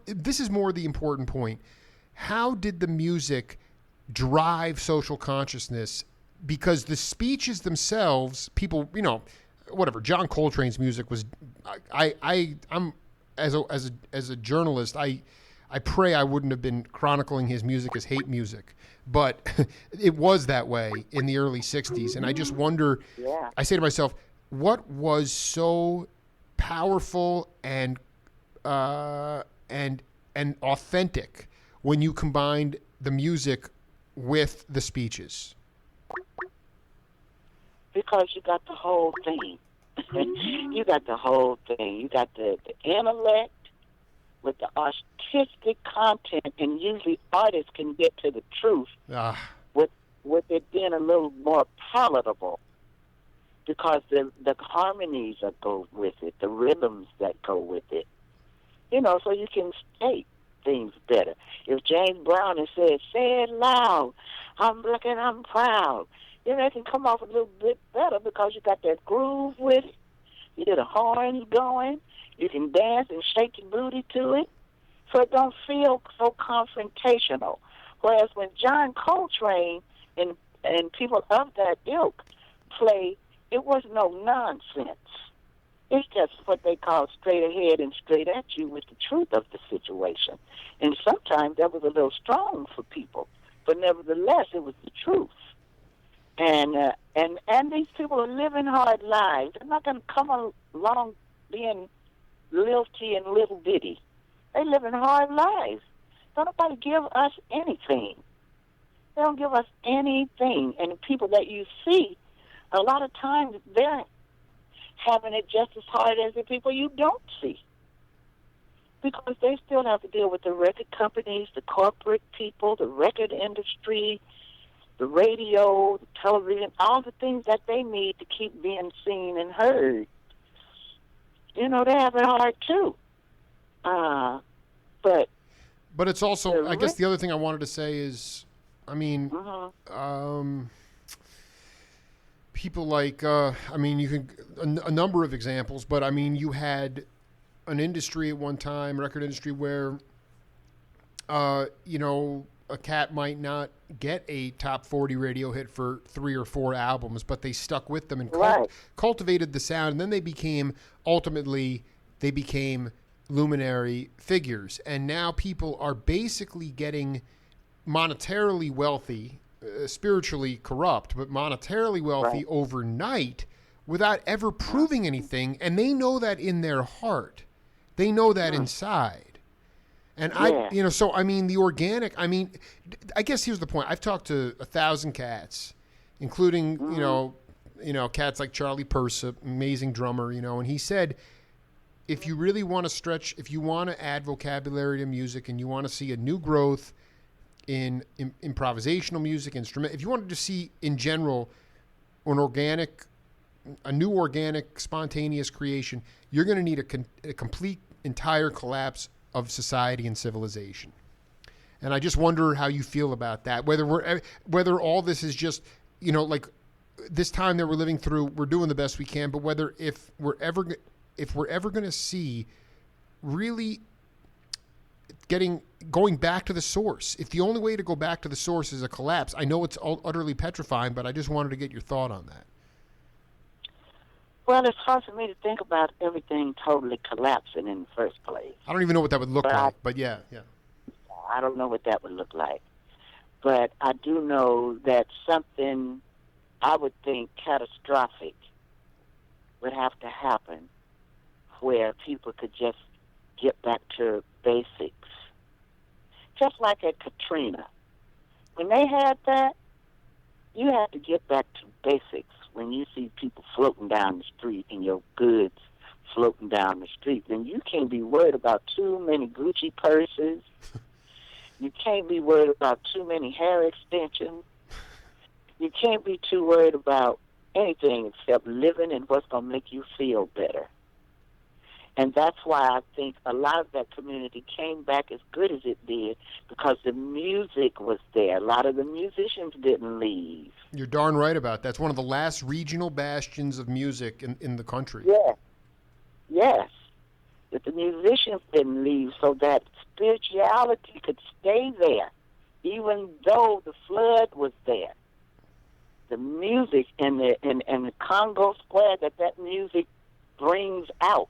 this is more the important point. How did the music drive social consciousness? Because the speeches themselves, people, whatever. John Coltrane's music was. I'm as a journalist, I pray I wouldn't have been chronicling his music as hate music, but it was that way in the early '60s, and I just wonder. Yeah. I say to myself, what was so powerful and authentic when you combined the music with the speeches? Because you got the whole thing. You got the whole thing. You got the intellect with the artistic content, and usually artists can get to the truth with it being a little more palatable, because the harmonies that go with it, the rhythms that go with it, so you can state things better. If James Brown had said, say it loud, I'm black and I'm proud, it can come off a little bit better because you got that groove with it. You get the horns going. You can dance and shake your booty to it. So it don't feel so confrontational. Whereas when John Coltrane and people of that ilk play, it was no nonsense. It's just what they call straight ahead and straight at you with the truth of the situation. And sometimes that was a little strong for people, but nevertheless, it was the truth. And these people are living hard lives. They're not going to come along being lilty and little bitty. They living hard lives. Don't nobody give us anything. They don't give us anything. And the people that you see, a lot of times they're having it just as hard as the people you don't see. Because they still have to deal with the record companies, the corporate people, the record industry, the radio, the television, all the things that they need to keep being seen and heard. They have it hard too. But it's also, I guess the other thing I wanted to say is, I mean, people like, you can, a number of examples, but I mean, you had an industry at one time, record industry, where, a cat might not get a top 40 radio hit for 3 or 4 albums, but they stuck with them and cultivated the sound. And then they became luminary figures. And now people are basically getting monetarily wealthy, spiritually corrupt, but monetarily wealthy overnight without ever proving anything. And they know that in their heart. They know that inside. And the organic, I guess here's the point. I've talked to 1,000 cats, including, cats like Charlie Pursa, amazing drummer, and he said if you really want to stretch, if you want to add vocabulary to music and you want to see a new growth in improvisational music, if you wanted to see in general a new organic, spontaneous creation, you're going to need a complete, entire collapse of society and civilization. And I just wonder how you feel about that. Whether all this is just, like this time that we're living through, we're doing the best we can. But whether if we're ever going to see really going back to the source, if the only way to go back to the source is a collapse, I know it's utterly petrifying, but I just wanted to get your thought on that. Well, it's hard for me to think about everything totally collapsing in the first place. I don't even know what that would look like, but yeah. I don't know what that would look like. But I do know that something I would think catastrophic would have to happen where people could just get back to basics. Just like at Katrina. When they had that, you had to get back to basics. When you see people floating down the street and your goods floating down the street, then you can't be worried about too many Gucci purses. You can't be worried about too many hair extensions. You can't be too worried about anything except living and what's going to make you feel better. And that's why I think a lot of that community came back as good as it did, because the music was there. A lot of the musicians didn't leave. You're darn right about that. That's one of the last regional bastions of music in the country. Yeah. Yes. That the musicians didn't leave so that spirituality could stay there, even though the flood was there. The music and the Congo Square that music brings out,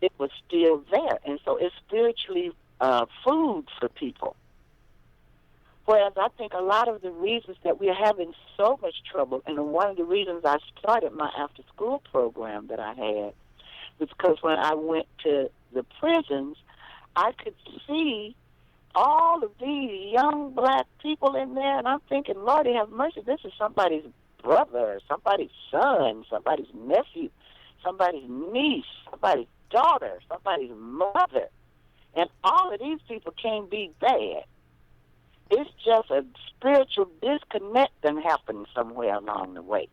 it was still there. And so it's spiritually food for people. Whereas I think a lot of the reasons that we're having so much trouble, and one of the reasons I started my after-school program that I had, was because when I went to the prisons, I could see all of these young black people in there, and I'm thinking, Lordy have mercy, this is somebody's brother, somebody's son, somebody's nephew, somebody's niece, somebody's daughter, somebody's mother. And all of these people can't be bad. It's just a spiritual disconnect that happened somewhere along the way.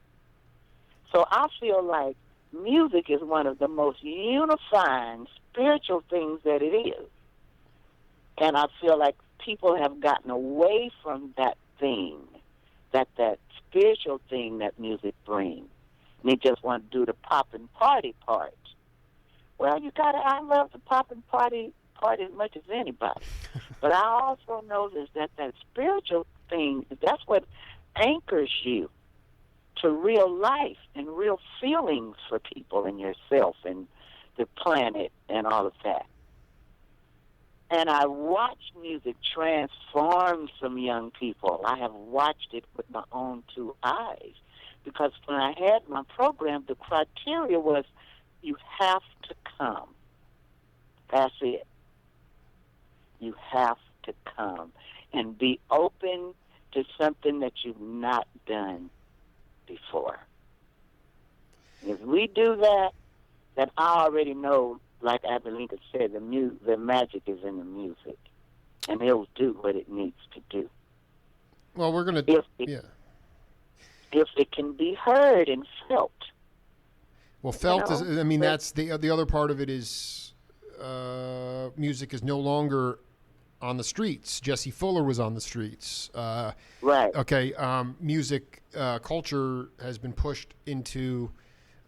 So I feel like music is one of the most unifying spiritual things that it is. And I feel like people have gotten away from that thing, that spiritual thing that music brings. And they just want to do the pop and party part. Well, I love the pop and party as much as anybody. But I also notice that spiritual thing, that's what anchors you to real life and real feelings for people and yourself and the planet and all of that. And I watched music transform some young people. I have watched it with my own two eyes. Because when I had my program, the criteria was you have to come. That's it. You have to come and be open to something that you've not done before. If we do that, then I already know, like Abraham Lincoln said, the magic is in the music, and it'll do what it needs to do. Well, we're going to... If it can be heard and felt. Well, felt is, I mean, that's the other part of it is music is no longer on the streets. Jesse Fuller was on the streets. Right. Okay. Music culture has been pushed into,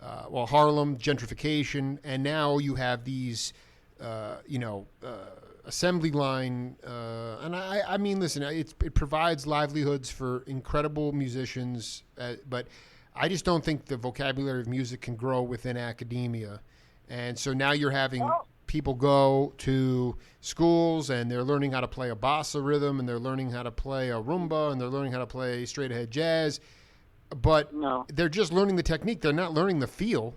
Harlem, gentrification, and now you have these, assembly line. And I mean, listen, it provides livelihoods for incredible musicians, but I just don't think the vocabulary of music can grow within academia. And so now you're having people go to schools and they're learning how to play a bossa rhythm and they're learning how to play a rumba and they're learning how to play straight ahead jazz. But they're just learning the technique. They're not learning the feel.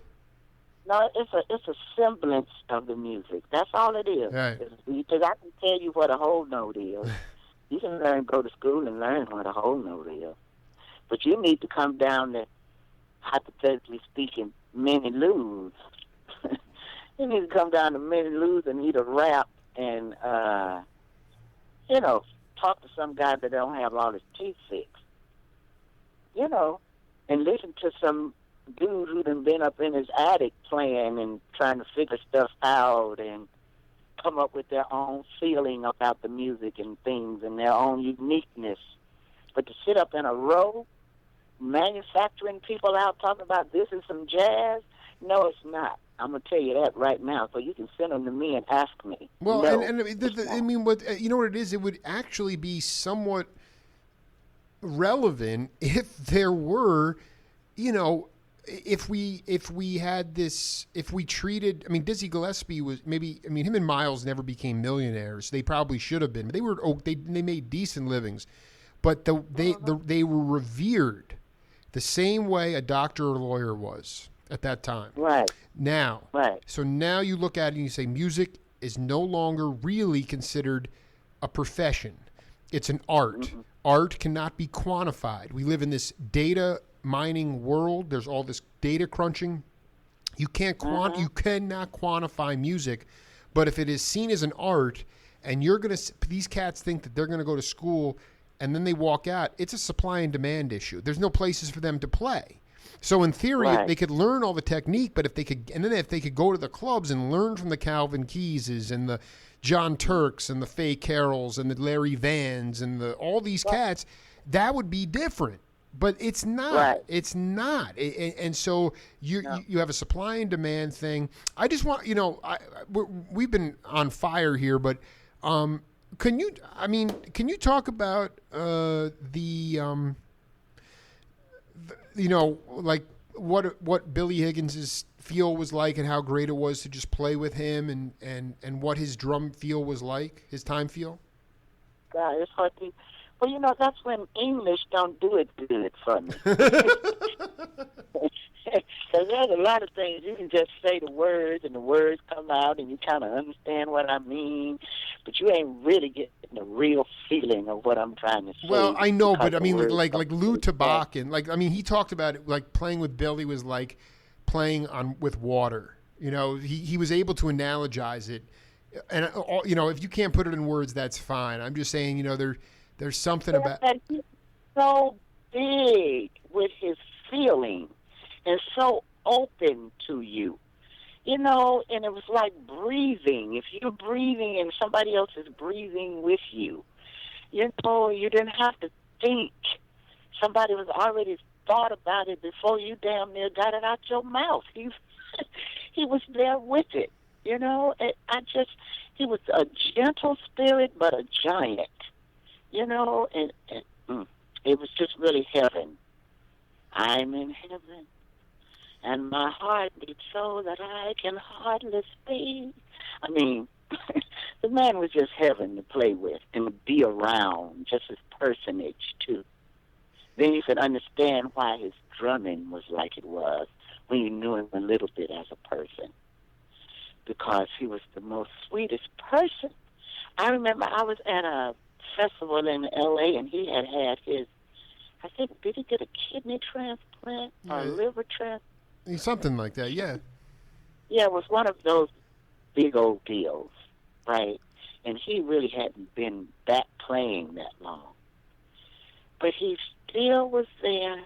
No, it's a semblance of the music. That's all it is. Right. Because I can tell you what a whole note is. You can go to school and learn what a whole note is. But you need to come down to, hypothetically speaking, many loos He needs to come down to Minnie Lou's and eat a wrap and, you know, talk to some guy that don't have all his teeth fixed. You know, and listen to some dude who done been up in his attic playing and trying to figure stuff out and come up with their own feeling about the music and things and their own uniqueness. But to sit up in a row, manufacturing people out talking about this is some jazz, no, it's not. I'm gonna tell you that right now, so you can send them to me and ask me. Well, no, I mean, what you know what it is? It would actually be somewhat relevant if there were, you know, if we had this, if we treated. I mean, Dizzy Gillespie was maybe. I mean, him and Miles never became millionaires. They probably should have been, but they were. They made decent livings, but they were revered the same way a doctor or lawyer was at that time. right, Now, right, so now you look at it and you say music is no longer really considered a profession. It's an art. Mm-hmm. Art cannot be quantified. We live in this data mining world. There's all this data crunching. You can't you cannot quantify music, but if it is seen as an art and you're going to these cats think that they're going to go to school and then they walk out, it's a supply and demand issue. There's no places for them to play. So in theory, Right. they could learn all the technique, but if they could go to the clubs and learn from the Calvin Keyses and the John Turks and the Faye Carrolls and the Larry Vans and all these cats, that would be different. But it's not. Right. It's not. And so you have a supply and demand thing. I just want we've been on fire here, but can you talk about like what Billy Higgins's feel was like and how great it was to just play with him and what his drum feel was like, his time feel? God, it's hard to. Well, you know, that's when English don't do it good for me. Because there's a lot of things you can just say the words and the words come out and you kind of understand what I mean, but you ain't really getting the real feeling of what I'm trying to say. Well, I know, but I mean, like Lou to Tabakin, he talked about it, like playing with Billy was like playing with water. You know, he was able to analogize it, and if you can't put it in words, that's fine. I'm just saying, there's something about. And he's so big with his feeling and so open to you, and it was like breathing. If you're breathing and somebody else is breathing with you, you didn't have to think. Somebody was already thought about it before you damn near got it out your mouth. He was there with it, he was a gentle spirit, but a giant. And it was just really heaven. I'm in heaven, and my heart beats so that I can hardly speak. I mean, the man was just heaven to play with and to be around, just his personage, too. Then you could understand why his drumming was like it was when you knew him a little bit as a person, because he was the most sweetest person. I remember I was at a festival in L.A. and he had his, I think, did he get a kidney transplant or a liver transplant? Something like that, yeah. Yeah, it was one of those big old deals, right? And he really hadn't been back playing that long. But he still was there.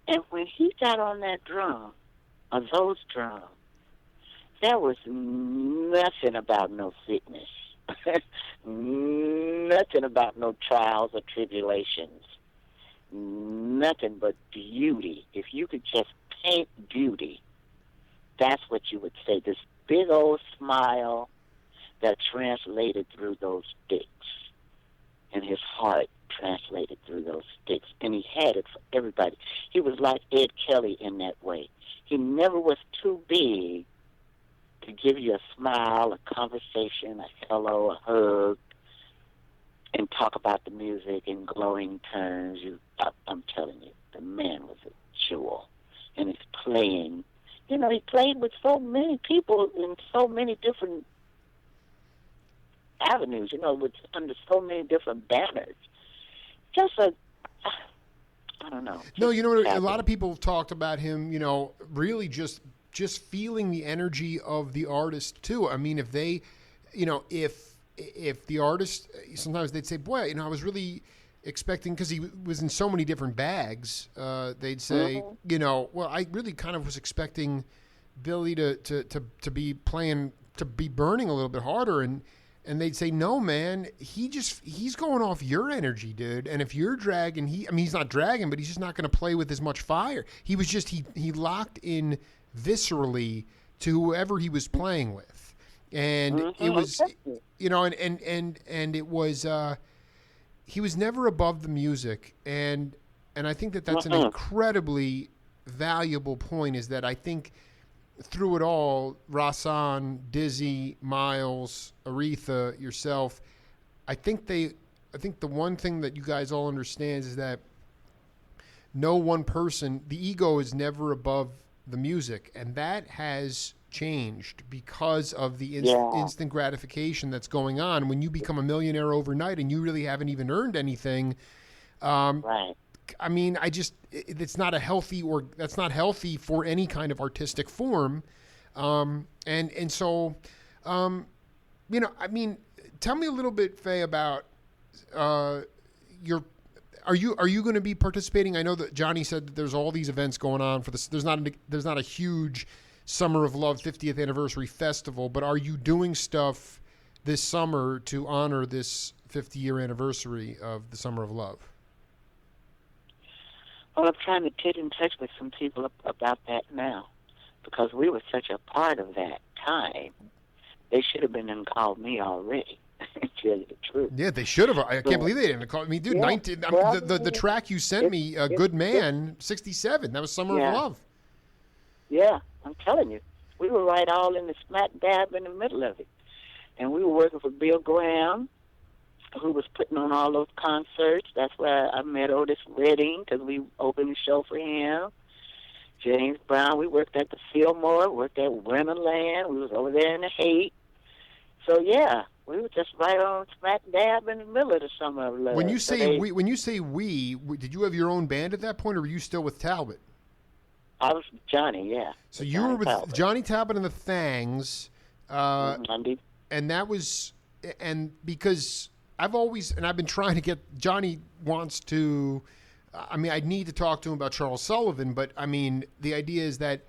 And when he got on that drum, or those drums, there was nothing about no sickness. Nothing about no trials or tribulations. Nothing but beauty. If you could just paint beauty, that's what you would say. This big old smile that translated through those sticks, and his heart translated through those sticks, and he had it for everybody. He was like Ed Kelly in that way. He never was too big to give you a smile, a conversation, a hello, a hug, and talk about the music in glowing terms. I'm telling you, the man was a jewel. And his playing, he played with so many people in so many different avenues, under so many different banners. I don't know. No, a lot of people have talked about him, really just just feeling the energy of the artist too. I mean, if they, if the artist, sometimes they'd say, boy, I was really expecting, because he was in so many different bags, they'd say, well, I really kind of was expecting Billy to be playing, to be burning a little bit harder, and they'd say, no, man, he's going off your energy, dude. And if you're dragging, he's not dragging, but he's just not going to play with as much fire. He was just, he locked in viscerally to whoever he was playing with. And it was, and it was, he was never above the music. And I think that's an incredibly valuable point, is that I think through it all, Rasan, Dizzy, Miles, Aretha, yourself, I think the one thing that you guys all understand is that no one person, the ego is never above the music, and that has changed because of the instant gratification that's going on when you become a millionaire overnight and you really haven't even earned anything. Right. I mean, it's not that's not healthy for any kind of artistic form. And so, I mean, tell me a little bit, Faye, about, are you going to be participating? I know that Johnny said that there's all these events going on for this. There's not a huge Summer of Love 50th anniversary festival, but are you doing stuff this summer to honor this 50-year anniversary of the Summer of Love? Well, I'm trying to get in touch with some people about that now, because we were such a part of that time. They should have been and called me already. To tell you the truth. Yeah, they should have. I can't believe they didn't call me, dude. Yeah. The track you sent me, "Good Man," 67. That was Summer of Love. Yeah, I'm telling you, we were right all in the smack dab in the middle of it, and we were working for Bill Graham, who was putting on all those concerts. That's where I met Otis Redding, because we opened the show for him. James Brown, we worked at the Fillmore, worked at Winterland. We was over there in the Haight. So, yeah, we were just right on smack dab in the middle of the Summer of Love. When you say we, did you have your own band at that point, or were you still with Talbot? I was with Johnny, yeah. So you were with Talbot. Johnny Talbot and the Thangs. Monday. And that was, and because I've been trying to get, Johnny wants to, I need to talk to him about Charles Sullivan, but I mean, the idea is that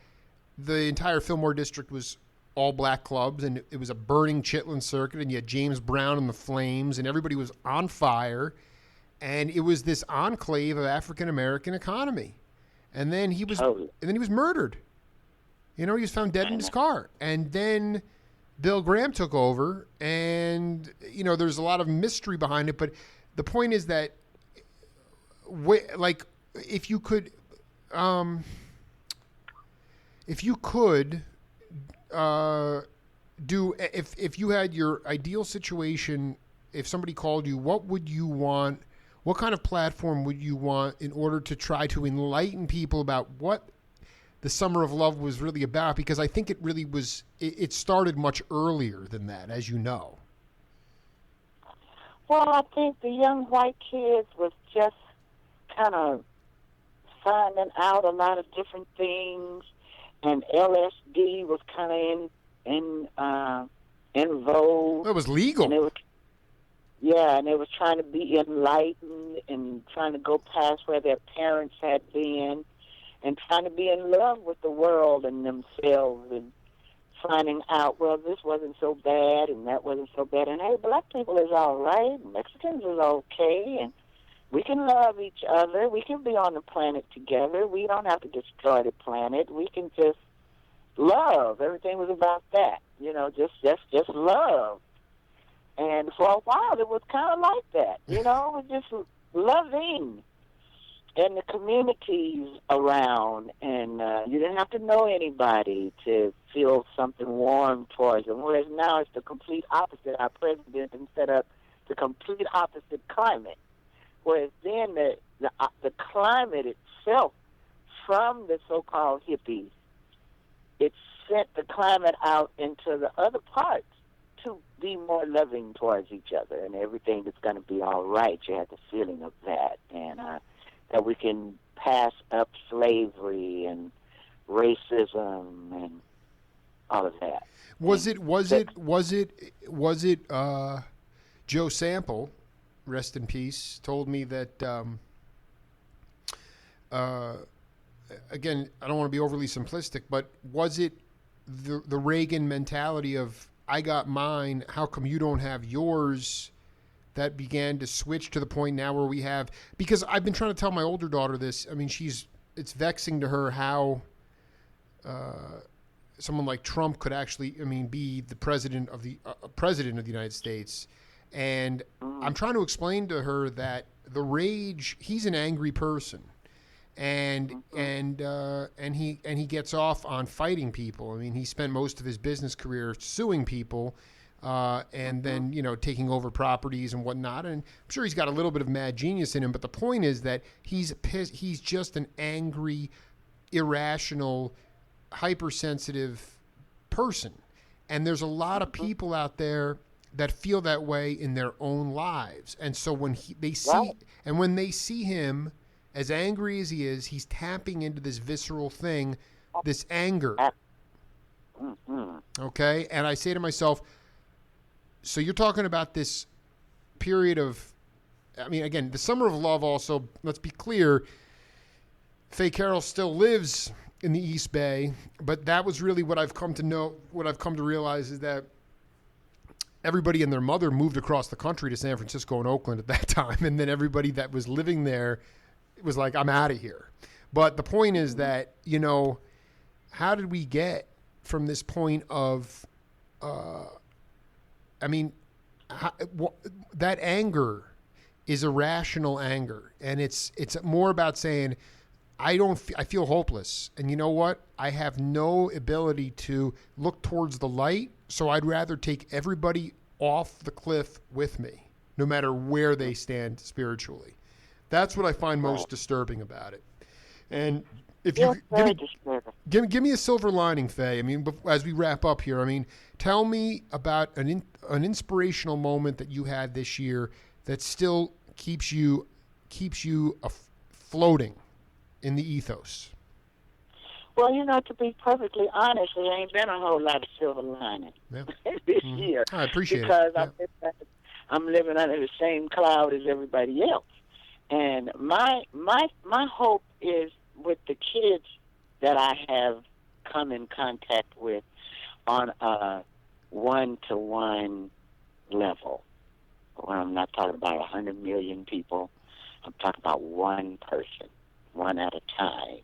the entire Fillmore district was all black clubs, and it was a burning Chitlin circuit, and you had James Brown and the Flames, and everybody was on fire, and it was this enclave of African American economy. And then he was murdered. He was found dead in his car. And then Bill Graham took over, and there's a lot of mystery behind it. But the point is that, if you could if you had your ideal situation, if somebody called you, what would you want? What kind of platform would you want in order to try to enlighten people about what the Summer of Love was really about? Because I think it really was, it started much earlier than that, as you know. Well, I think the young white kids was just kind of finding out a lot of different things, and LSD was kind of in vogue. It was legal. And they was trying to be enlightened and trying to go past where their parents had been, and trying to be in love with the world and themselves, and finding out, well, this wasn't so bad and that wasn't so bad, and hey, black people is all right, Mexicans is okay, and we can love each other. We can be on the planet together. We don't have to destroy the planet. We can just love. Everything was about that, just love. And for a while, it was kind of like that, it was just loving, and the communities around, and you didn't have to know anybody to feel something warm towards them, whereas now it's the complete opposite. Our president has set up the complete opposite climate, whereas then the climate itself, from the so-called hippies, it sent the climate out into the other parts to be more loving towards each other, and everything is going to be all right. You have the feeling of that, and that we can pass up slavery and racism and all of that. Was And it Joe Sample, rest in peace, told me that again, I don't want to be overly simplistic, but was it the Reagan mentality of I got mine, how come you don't have yours, that began to switch to the point now where we have, because I've been trying to tell my older daughter this. I mean, it's vexing to her how someone like Trump could actually, I mean, be the president of the United States. And I'm trying to explain to her that the rage, he's an angry person. And he gets off on fighting people. I mean, he spent most of his business career suing people, and then taking over properties and whatnot. And I'm sure he's got a little bit of mad genius in him. But the point is that he's pissed. He's just an angry, irrational, hypersensitive person. And there's a lot of people out there that feel that way in their own lives. And so when they see him, as angry as he is, he's tapping into this visceral thing, this anger. Okay? And I say to myself, so you're talking about this period of, I mean, again, the Summer of Love also, let's be clear, Faye Carroll still lives in the East Bay, but that was really what I've come to know, what I've come to realize is that everybody and their mother moved across the country to San Francisco and Oakland at that time, and then everybody that was living there was like, I'm out of here. But the point is that, how did we get from this point of, that anger is irrational anger. And it's more about saying, I feel hopeless. And you know what? I have no ability to look towards the light. So I'd rather take everybody off the cliff with me, no matter where they stand spiritually. That's what I find most disturbing about it. And if you give me a silver lining, Faye. I mean, as we wrap up here, I mean, tell me about an inspirational moment that you had this year that still keeps you floating in the ethos. Well, to be perfectly honest, there ain't been a whole lot of silver lining this year. I appreciate it. Because I'm living under the same cloud as everybody else. And my hope is with the kids that I have come in contact with on a one-to-one level. Well, I'm not talking about 100 million people. I'm talking about one person, one at a time,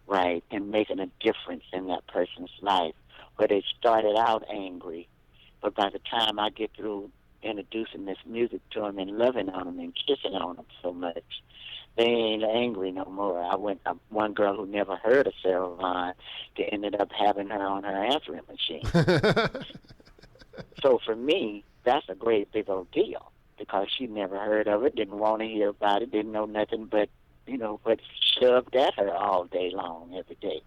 right? And making a difference in that person's life where they started out angry, but by the time I get through introducing this music to them and loving on them and kissing on them so much, they ain't angry no more. One girl who never heard of Sarah Vaughan, they ended up having her on her answering machine. So for me, that's a great big old deal because she never heard of it, didn't want to hear about it, didn't know nothing but, what shoved at her all day long, every day.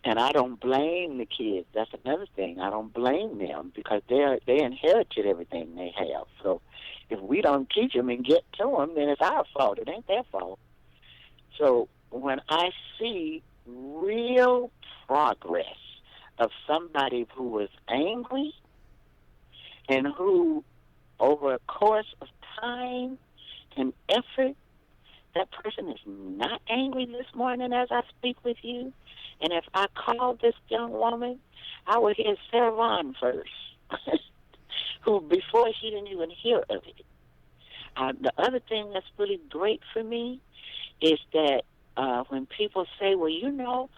And I don't blame the kids. That's another thing. I don't blame them because they inherited everything they have. So if we don't teach them and get to them, then it's our fault. It ain't their fault. So when I see real progress of somebody who was angry and who, over a course of time and effort, that person is not angry this morning as I speak with you. And if I called this young woman, I would hear Sarah Vaughan first, who before she didn't even hear of it. The other thing that's really great for me is that when people say, well,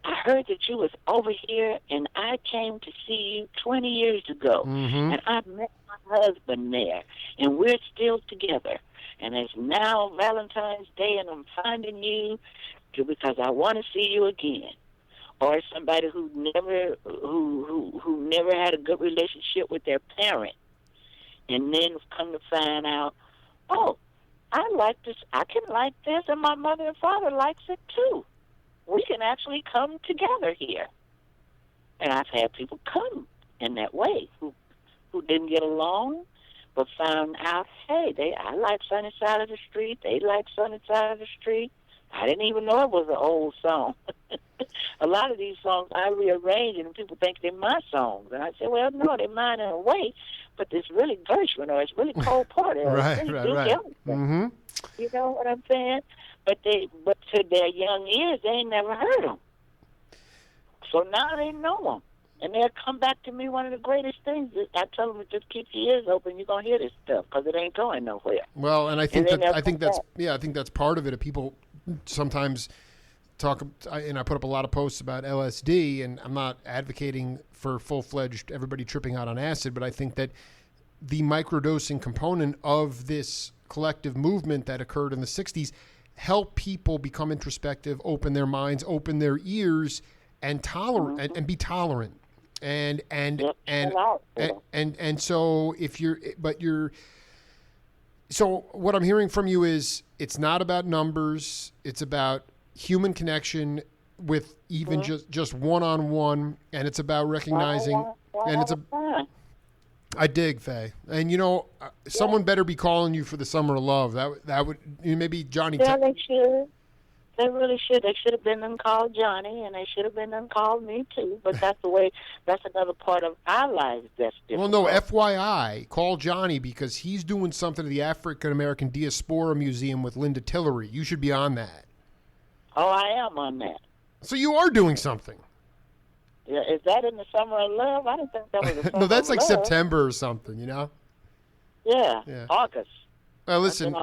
I heard that you was over here and I came to see you 20 years ago and I met my husband there and we're still together. And it's now Valentine's Day and I'm finding you because I want to see you again. Or somebody who never had a good relationship with their parent and then come to find out, oh, I like this, I can like this, and my mother and father likes it too. We can actually come together here. And I've had people come in that way who didn't get along but found out, hey, I like Sunny Side of the Street, they like Sunny Side of the Street. I didn't even know it was an old song. a lot of these songs I rearrange, and people think they're my songs. And I say, well, no, they're mine in a way, but it's really Gershwin, or it's really Cole Porter, or Right, it's really right, Duke right. Ellington. Mm-hmm. You know what I'm saying? But to their young ears, they ain't never heard them. So now they know them. And they'll come back to me. One of the greatest things is I tell them to just keep your ears open. You're gonna hear this stuff because it ain't going nowhere. Well, and I think And then I think they'll that's come I think that's part of it. People sometimes talk, and I put up a lot of posts about LSD, and I'm not advocating for full-fledged everybody tripping out on acid, but I think that the microdosing component of this collective movement that occurred in the 60s help people become introspective, open their minds, open their ears, and tolerant and be tolerant. And so if so what I'm hearing from you is it's not about numbers, it's about human connection with even just one-on-one, and it's about recognizing I dig, Faye. And someone better be calling you for the Summer of Love. That would maybe Johnny. Yeah, they should. They really should. They should have been them called Johnny, and they should have been them called me too. But that's the way. That's another part of our lives that's different. Well, no, FYI, call Johnny because he's doing something to the African American Diaspora Museum with Linda Tillery. You should be on that. Oh, I am on that. So you are doing something. Yeah, is that in the Summer of Love? I didn't think that was the Summer No, that's of like Love. September or something. Yeah. August. Listen,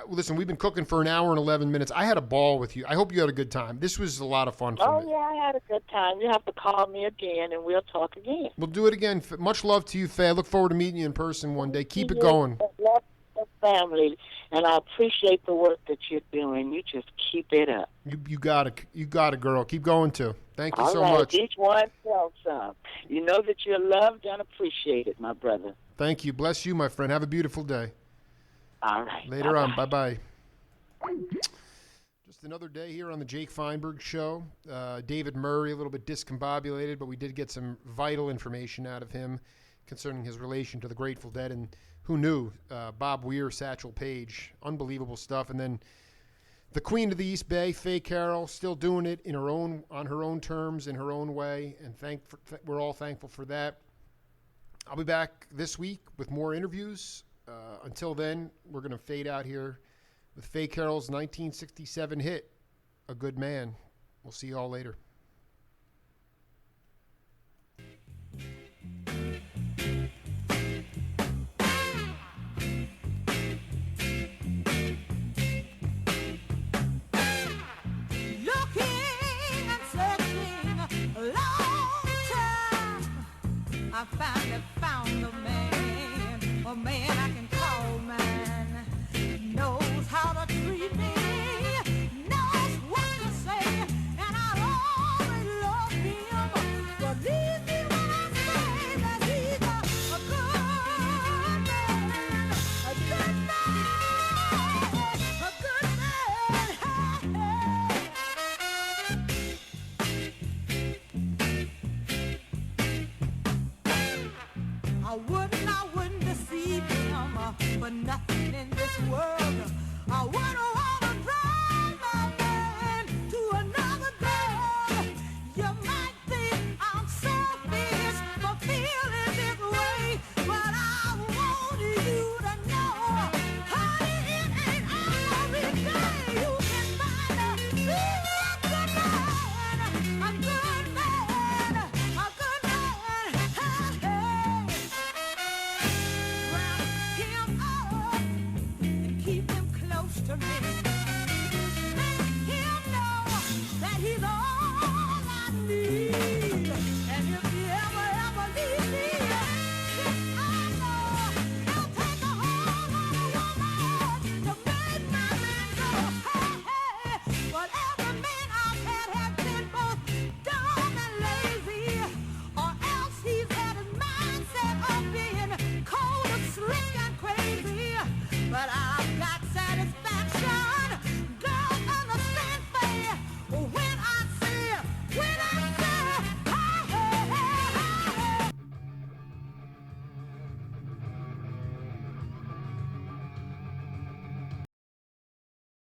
listen. We've been cooking for an hour and 11 minutes. I had a ball with you. I hope you had a good time. This was a lot of fun for me. Oh, yeah, I had a good time. You have to call me again, and we'll talk again. We'll do it again. Much love to you, Faye. I look forward to meeting you in person one day. Keep it going. Love the family, and I appreciate the work that you're doing. You just keep it up. You got it. You got it, girl. Keep going, too. Thank you so All right, much. each one tells some. You know that you're loved and appreciated, my brother. Thank you. Bless you, my friend. Have a beautiful day. All right. Later on. Bye-bye. Just another day here on the Jake Feinberg Show. David Murray, a little bit discombobulated, but we did get some vital information out of him concerning his relation to the Grateful Dead. And who knew? Bob Weir, Satchel Paige. Unbelievable stuff. And then the Queen of the East Bay, Faye Carroll, still doing it on her own terms, in her own way. And we're all thankful for that. I'll be back this week with more interviews. Until then, we're going to fade out here with Faye Carroll's 1967 hit, A Good Man. We'll see you all later.